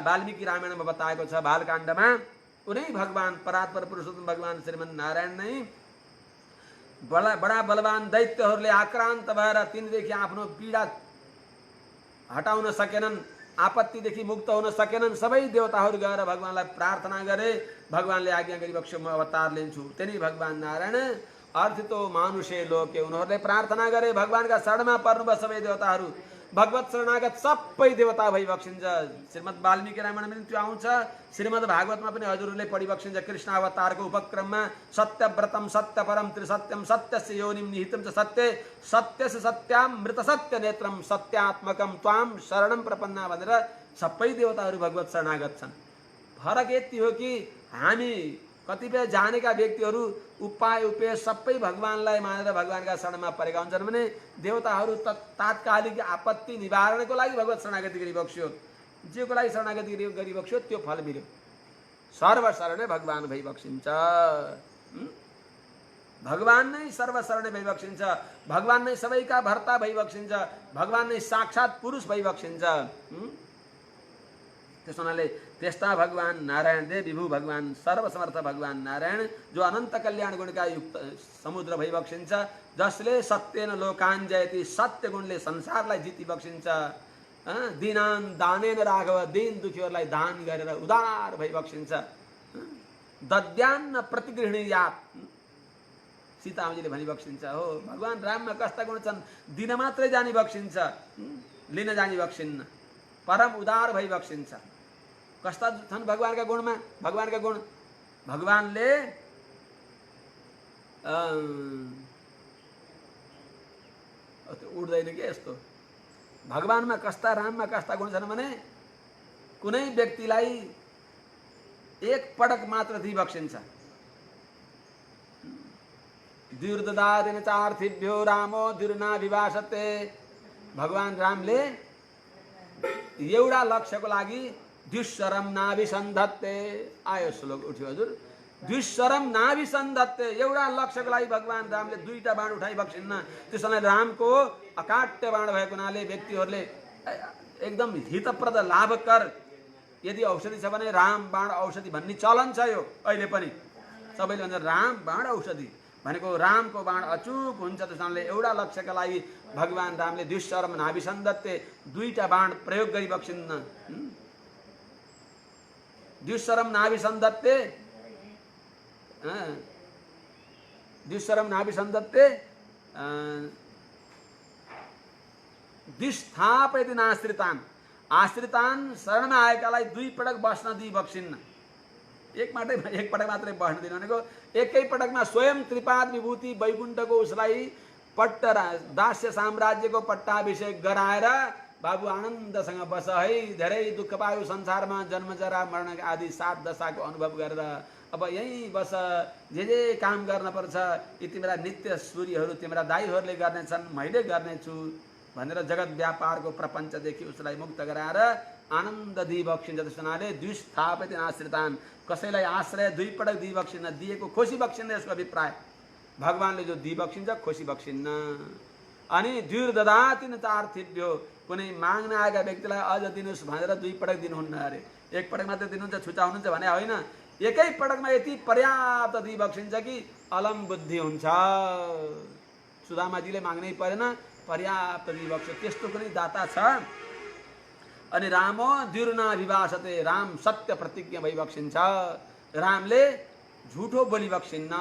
S1: वाल्मीकि रामायणमा बताएको छ बालकाण्डमा, उनै भगवान परात्पर पुरुषोत्तम भगवान श्रीमन् नारायण नै बडा बलवान दैत्यहरूले आक्रान्त भएर तिनदेखि आफ्नो पीडा हटाउन सकेनन्, आपत्तिदेखि मुक्त हुन सकेनन्। सबै देवताहरू गएर भगवानलाई प्रार्थना गरे, भगवानले आज्ञा गरिबक्स्यो म अवतार लिन्छु। त्यही भगवान नारायण अर्थितो मानुषे लोके, उनीहरूले प्रार्थना गरे, भगवानका शरणमा पर्नुभयो सबै देवताहरू। भगवत शरणागत सबै देवता भइबक्सिन्छ। श्रीमद् वाल्मीकि रामायणमा पनि त्यो आउँछ, श्रीमद् भागवतमा पनि हजुरहरूले पढिबक्सिन्छ। कृष्ण अवतारको उपक्रममा सत्यव्रतम सत्यपरम त्रिसत्यम सत्यस्य योनिम निहितम च सत्य सत्यस्य सत्याम मृत सत्य नेत्रम सत्यात्मकम त्वाम शरणम प्रपन्ना भनेर सबै देवताहरू भगवत शरणागत छन्। फरक यति हो कि हामी कतिपय जानेका व्यक्तिहरू उपाय उपेय सबै भगवानलाई मानेर भगवानका शरणमा परेका हुन्छन् भने देवताहरू तात्कालिक आपत्ति निवारणको लागि भगवत शरणागति गरिबक्स्यो। जेको लागि शरणागति गरिबक्स्यो त्यो फल मिल्यो। सर्वशरणे भगवान भइबक्सिन्छ। भगवान नै सर्वशरणे भइबक्सिन्छ। भगवान नै सबैका भर्ता भइबक्सिन्छ। भगवान नै साक्षात पुरुष भइबक्सिन्छ। त्यस हुनाले त्यस्ता भगवान नारायण देव विभु भगवान सर्वसमर्थ भगवान नारायण जो अनन्त कल्याण गुणका युक्त समुद्र भइबक्सिन्छ, जसले सत्येन लोकान जयति सत्य गुणले संसारलाई जिति बक्सिन्छ। दीनान दानेन राघव दीन दुखीहरूलाई दान गरेर उदार भइबक्सिन्छ। दद्यान्न प्रतिगृहणीयात् सीतामाजीले भनिबक्सिन्छ। हो भगवान राममा कस्ता गुण छन्, दिन मात्रै जानी बक्सिन्छ, लिन जानी बक्सिन्न, परम उदार भइबक्सिन्छ। कस्ता छन् भगवानका गुणमा? भगवानका गुण भगवानले उड्दैन के यस्तो। भगवानमा कस्ता राममा कस्ता गुण छन् भने कुनै व्यक्तिलाई एक पटक मात्र दिइबक्सिन्छ। दुर्ददादिन चार्थिभ्यो रामो दुर्ना विभाषते। भगवान रामले एउटा लक्ष्यको लागि द्विशरम नाभिसन्धत्ते आयो श्लोक उठ्यो हजुर। द्विशरम नाभिसन्धत्ते एउटा लक्ष्यको लागि भगवान रामले दुईटा बाण उठाइबक्सिन्न। त्यसैले रामको अकाट्य बाण भएको हुनाले व्यक्तिहरूले एकदम हितप्रद लाभकर यदि औषधि छ भने राम बाण औषधि भन्ने चलन छ। यो अहिले पनि सबैले भन्छ राम बाण औषधि भनेको रामको बाण अचूक हुन्छ। त्यसैले एउटा लक्ष्यका लागि भगवान रामले द्विशरम नाभिसन्धत्ते दुईटा बाण प्रयोग गरिबक्सिन्न। द्विशरम नाभिसन्धत्ते द्विशरम नाभिसन्धत्ते द्विस्थापयति नाश्रितान्। आश्रितान् शरणमा आएकालाई दुई पटक बस्न दिइबक्सिन्न। एक पटक मात्रै बस्न दिनु भनेको एकै पटकमा स्वयं त्रिपाद विभूति वैकुण्ठको उसलाई दास्य साम्राज्यको पट्टाभिषेक गराएर बाबु आनन्दसँग बस है, धेरै दुःख पायो संसारमा, जन्मजरा मरण आदि 7 दशाको अनुभव गरेर अब यहीँ बस, जे काम गर्न पर्छ यी तिम्रा नित्य सूर्यहरू तिम्रा दाईहरूले गर्नेछन्, मैले गर्नेछु भनेर जगत व्यापारको प्रपञ्चदेखि उसलाई मुक्त गराएर आनन्द दिइबक्सिन्छ। त्यस हुनाले द्विस्थापयति नाश्रितान्, कसैलाई आश्रय दुई पटक दिइबक्सिन्न, दिएको खोसी बक्सिन्न यसको अभिप्राय। भगवानले जो दिइबक्सिन्छ खोसी बक्सिन्न। अनि दुर्ददाति न चार्थिभ्यो, कुनै माग्न आएका व्यक्तिलाई अझ दिनुहोस् भनेर दुई पटक दिनुहुन्न अरे। एक पटक मात्रै दिनुहुन्छ छुचाउनुहुन्छ भने होइन, एकै पटकमा यति पर्याप्त दिइबक्सिन्छ कि अलम बुद्धि हुन्छ। सुदामाजीले माग्नै परेन, पर्याप्त दिइबक्स्यो, त्यस्तो कुनै दाता छ। अनि रामो द्युर्ना विभाषते, राम सत्य प्रतिज्ञा भइबक्सिन्छ। रामले झुठो बोलिबक्सिन्न।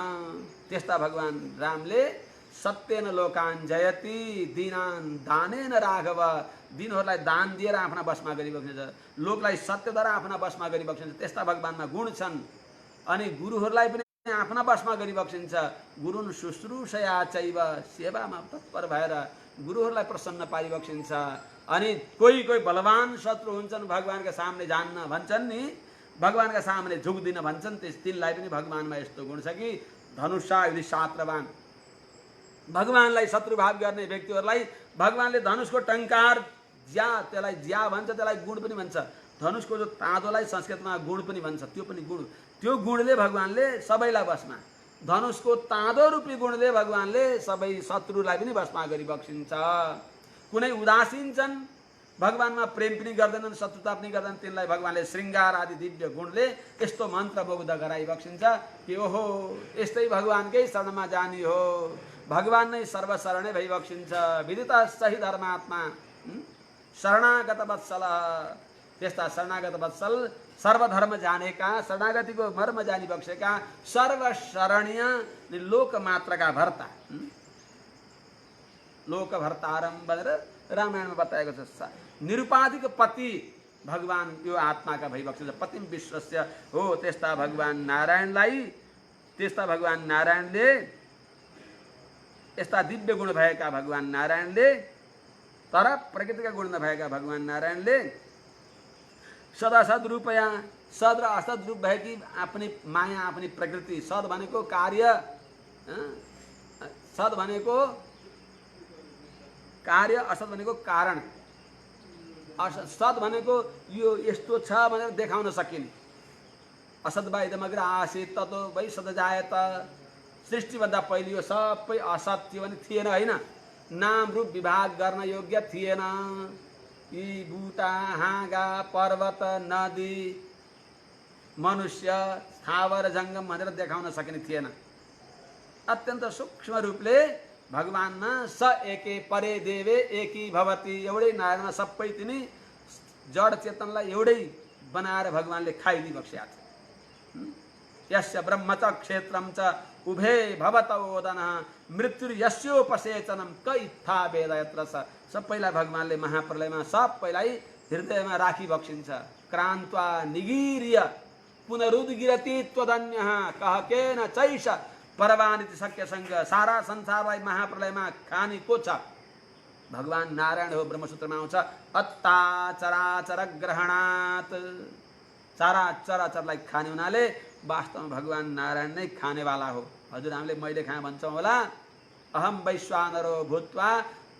S1: त्यस्ता भगवान रामले सत्येन लोकान जयति दीनान दानेन राघव, दिनहरूलाई दान दिएर आफ्ना बसमा गरिबक्सिन्छ, लोकलाई सत्यद्वारा आफ्ना बसमा गरिबक्सिन्छ। त्यस्ता भगवानमा गुण छन्। अनि गुरुहरूलाई पनि आफ्ना बसमा गरिबक्सिन्छ। गुरुन शुश्रूषया चैव, सेवामा तत्पर भएर गुरुहरूलाई प्रसन्न पारिबक्सिन्छ। अनि कोही बलवान शत्रु हुन्छन्, भगवानका सामने जान्न भन्छन् नि, भगवानका सामने झुक्दिन भन्छन्, तिनलाई पनि भगवानमा यस्तो गुण छ कि धनुषा यदि शात्रवान, भगवानलाई शत्रुभाव गर्ने व्यक्तिहरूलाई भगवानले धनुषको टङ्कार ज्या, त्यसलाई ज्या भन्छ, त्यसलाई गुण पनि भन्छ। धनुषको जो ताँदोलाई संस्कृतमा गुण पनि भन्छ, त्यो पनि गुण, त्यो गुणले भगवानले सबैलाई बसमा, धनुषको ताँदो रूपी गुणले भगवानले सबै शत्रुलाई पनि बसमा गरिबक्सिन्छ। कुनै उदासीन छन्, भगवानमा प्रेम पनि गर्दैनन्, शत्रुता पनि गर्दैनन्, तिनलाई भगवानले श्रृङ्गार आदि दिव्य गुणले यस्तो मन्त्रमुग्ध गराइबक्सिन्छ कि ओहो यस्तै भगवानकै शरणमा जानी हो। भगवान नै सर्वशरणे भइबक्सिन्छ। विदितः सही धर्मात्मा शरणागत वत्सल, त्यस्ता शरणागत वत्सल सर्वधर्म जानेका, शरणागतिको मर्म जानी बक्सेका, सर्वशरणीय लोकमात्रका भर्ता, लोकभर्तारम भनेर रामायणमा बताएको छ। निरुपाधिक पति भगवान यो आत्माका भइबक्सिन्छ। पतिम विश्वस्य हो त्यस्ता भगवान नारायणलाई, त्यस्ता भगवान नारायणले, यस्ता दिव्य गुण भएका भगवान नारायणले, तर प्रकृतिका गुण नभएका भगवान नारायणले सदासद रूपया, सद र असद रूप भएकी आफ्नै माया, आफ्नै प्रकृति। सद भनेको कार्य, सद भनेको कार्य, असद भनेको कारण। सद भनेको यो यस्तो छ भनेर देखाउन सकिने। असद वा इदमग्र आसीत् ततो वै सदजायत। सृष्टिभन्दा पहिले यो सबै असत थियो भने थिएन, होइन। नाम रूप विभाग गर्न योग्य थिएन। यी बुटा, हाँगा, पर्वत, नदी, मनुष्य, स्थावर, जङ्गम भनेर देखाउन सकिने थिएन। अत्यन्त सूक्ष्म रूपले भगवानमा स एके परे देवे एकी भवती, एउटै नारायणमा सबै तिनी जड चेतनलाई एउटै बनाएर भगवानले खाइदिइबक्सेका थिए। यस्य ब्रह्म च क्षेत्रम च उभे भवतोदन मृत्यु यस्योपसेचनम कैथा वेद यत्र स। सबैलाई भगवानले महाप्रलयमा सबैलाई हृदयमा राखी बक्सिन्छ। क्रान्त्वा निगीर्य पुनरुद्गिरति त्वदन्यः कह केन चैष परवानिति शक्यसँग। सारा संसारलाई महाप्रलयमा खाने को छ? भगवान नारायण हो। ब्रह्मसूत्रमा आउँछ अत्ता चराचर ग्रहणात्। सारा चराचरलाई खाने हुनाले वास्तवमा भगवान नारायण नै खानेवाला हो। हजुर हामीले मैले खाएँ भन्छौँ होला। अहम वैश्वानरो भूत्वा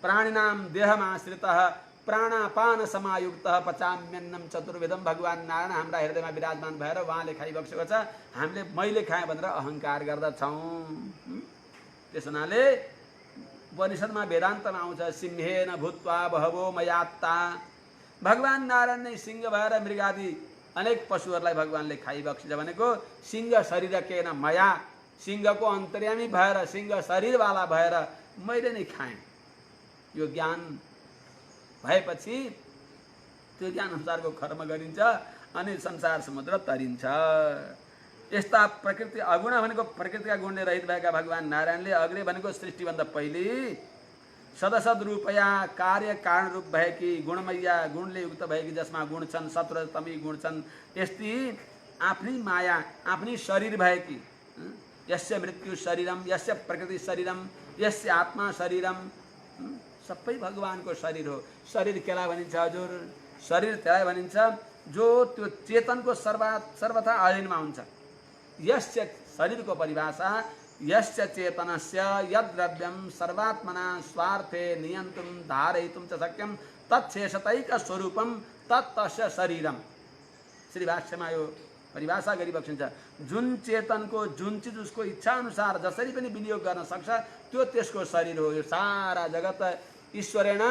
S1: प्राणिनाम देहमाश्रितः प्राणापान समायुक्तः पचाम्यन्नम चतुर्वेदम। भगवान नारायण हाम्रा हृदयमा विराजमान भएर उहाँले खाइबक्सेको छ। हामीले मैले खाएँ भनेर अहङ्कार गर्दछौँ। त्यस हुनाले उपनिषदमा वेदान्तमा आउँछ सिंहेन भूत्वा बहवो मयात्ता। भगवान नारायण नै सिंह भएर मृगादि अनेक पशुहरूलाई भगवानले खाइबक्सिन्छ भनेको सिंह शरीर केन मया, सिंहको अन्तर्यामी भएर, सिंह शरीरवाला भएर मैले नै खाएँ। यो ज्ञान भएपछि त्यो ज्ञान अनुसारको कर्म गरिन्छ अनि संसार समुद्र तरिन्छ। यस्ता प्रकृति अगुण भनेको प्रकृतिका गुणले रहित भएका भगवान नारायणले अग्रे भनेको सृष्टिभन्दा पहिले सदसद रूपया कार्य कारण रूप भएकी गुणमैया, गुणले युक्त भएकी, जसमा गुण छन् सत्वतमी गुण छन्, यस्ती आफ्नै माया, आफ्नै शरीर भएकी, यस्य मृत्यु शरीरम यस्य प्रकृति शरीरम यस्य आत्मा शरीरम, सबै भगवानको शरीर हो। शरीर केलाई भनिन्छ हजुर? शरीर त्यसलाई भनिन्छ जो त्यो चेतनको सर्वथा अधीनमा हुन्छ। यस्य शरीरको परिभाषा यस्य चेतनस्य यद्द्रव्यम सर्वात्मना स्वार्थे नियन्तुं धारयितुं च शक्यं तत्शेषतैक स्वरूपम तत्तस्य शरीरम। श्री भाष्यमा यो परिभाषा गरिबक्सिन्छ। जुन चेतनको जुन चिज उसको इच्छा अनुसार जसरी पनि विनियोग गर्न सक्छ त्यो त्यसको शरीर हो। यो सारा जगत ईश्वरेण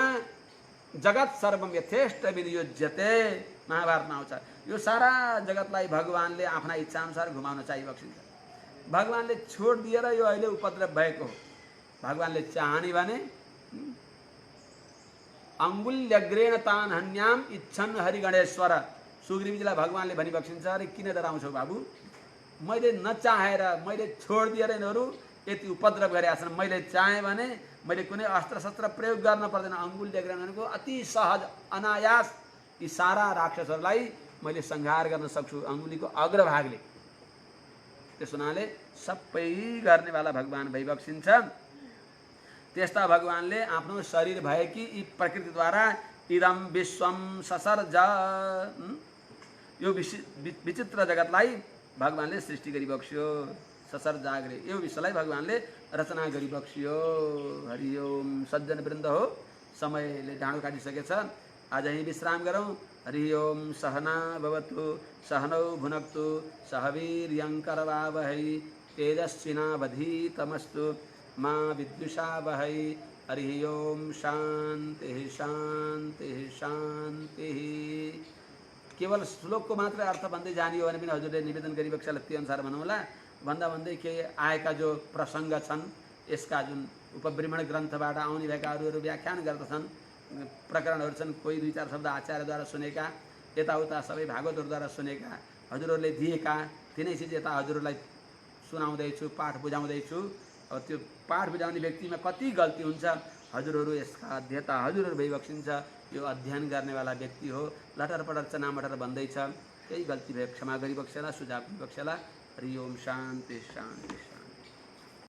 S1: जगत सर्वम यथेष्ट विनियोज्यते महाभारतमा आउँछ। यो सारा जगतलाई भगवानले आफ्ना इच्छा अनुसार घुमाउन चाहिबक्सिन्छ। भगवानले छोड दिएर यो अहिले उपद्रव भएको हो। भगवानले चाहने भने अङ्गुल्यग्रेण तान हन्याम इच्छन् हरिगणेश्वर। सुग्रीवजीलाई भगवानले भनिबक्सिन्छ अरे किन डराउँछौ बाबु, मैले नचाहेर मैले छोड दिएर यिनीहरू यति उपद्रव गरेका छन्। मैले चाहेँ भने मैले कुनै अस्त्र शस्त्र प्रयोग गर्न पर्दैन। अङ्गुल्यग्रेण भनेको अति सहज अनायास यी सारा राक्षसहरूलाई मैले संहार गर्न सक्छु अङ्गुलीको अग्रभागले। त्यस हुनाले सबै गर्नेवाला भगवान भइबक्सिन्छ। त्यस्ता भगवानले आफ्नो शरीर भएकी यी प्रकृतिद्वारा इदम विश्वम ससर्ज, यो विचित्र जगतलाई भगवानले सृष्टि गरिबक्स्यो। ससर जागरे यो विश्वलाई भगवानले रचना गरिबक्स्यो। हरि ओम। सज्जन वृन्द हो, समयले डाँडो काटिसकेछ, आज यही विश्राम गरौँ। हरि ओम। सहना भवतु सहनौ भुनक्तु सह वीर्यङ्करवावहै तेजस्विनावधीतमस्तु मा विद्विषावहै। हरि ओम। शान्ति शान्ति शान्ति। केवल श्लोकको मात्र अर्थ भन्दै जाने हो भने पनि हजुरले निवेदन गरिबक्सेला त्यो अनुसार भनौँ होला। भन्दा भन्दै के आएका जो प्रसङ्ग छन् यसका जुन उपब्रह्मण ग्रन्थबाट आउने भएका अरू व्याख्यान गर्दछन्, प्रकरणहरू छन्, कोही दुई चार शब्द आचार्यद्वारा सुनेका, यताउता सबै भागवतहरूद्वारा सुनेका, हजुरहरूले दिएका तिनै चिज यता हजुरहरूलाई सुनाउँदैछु, पाठ बुझाउँदैछु। अब त्यो पाठ बुझाउने व्यक्तिमा कति गल्ती हुन्छ हजुरहरू यसका अध्येता हजुरहरू भइबक्सिन्छ। यो अध्ययन गर्नेवाला व्यक्ति हो, लटर पटर चनामटर भन्दैछ, केही गल्ती भए क्षमा गरिबक्सेला, सुझाव दिबक्सेला। हरि ओम शान्ति शान्ति।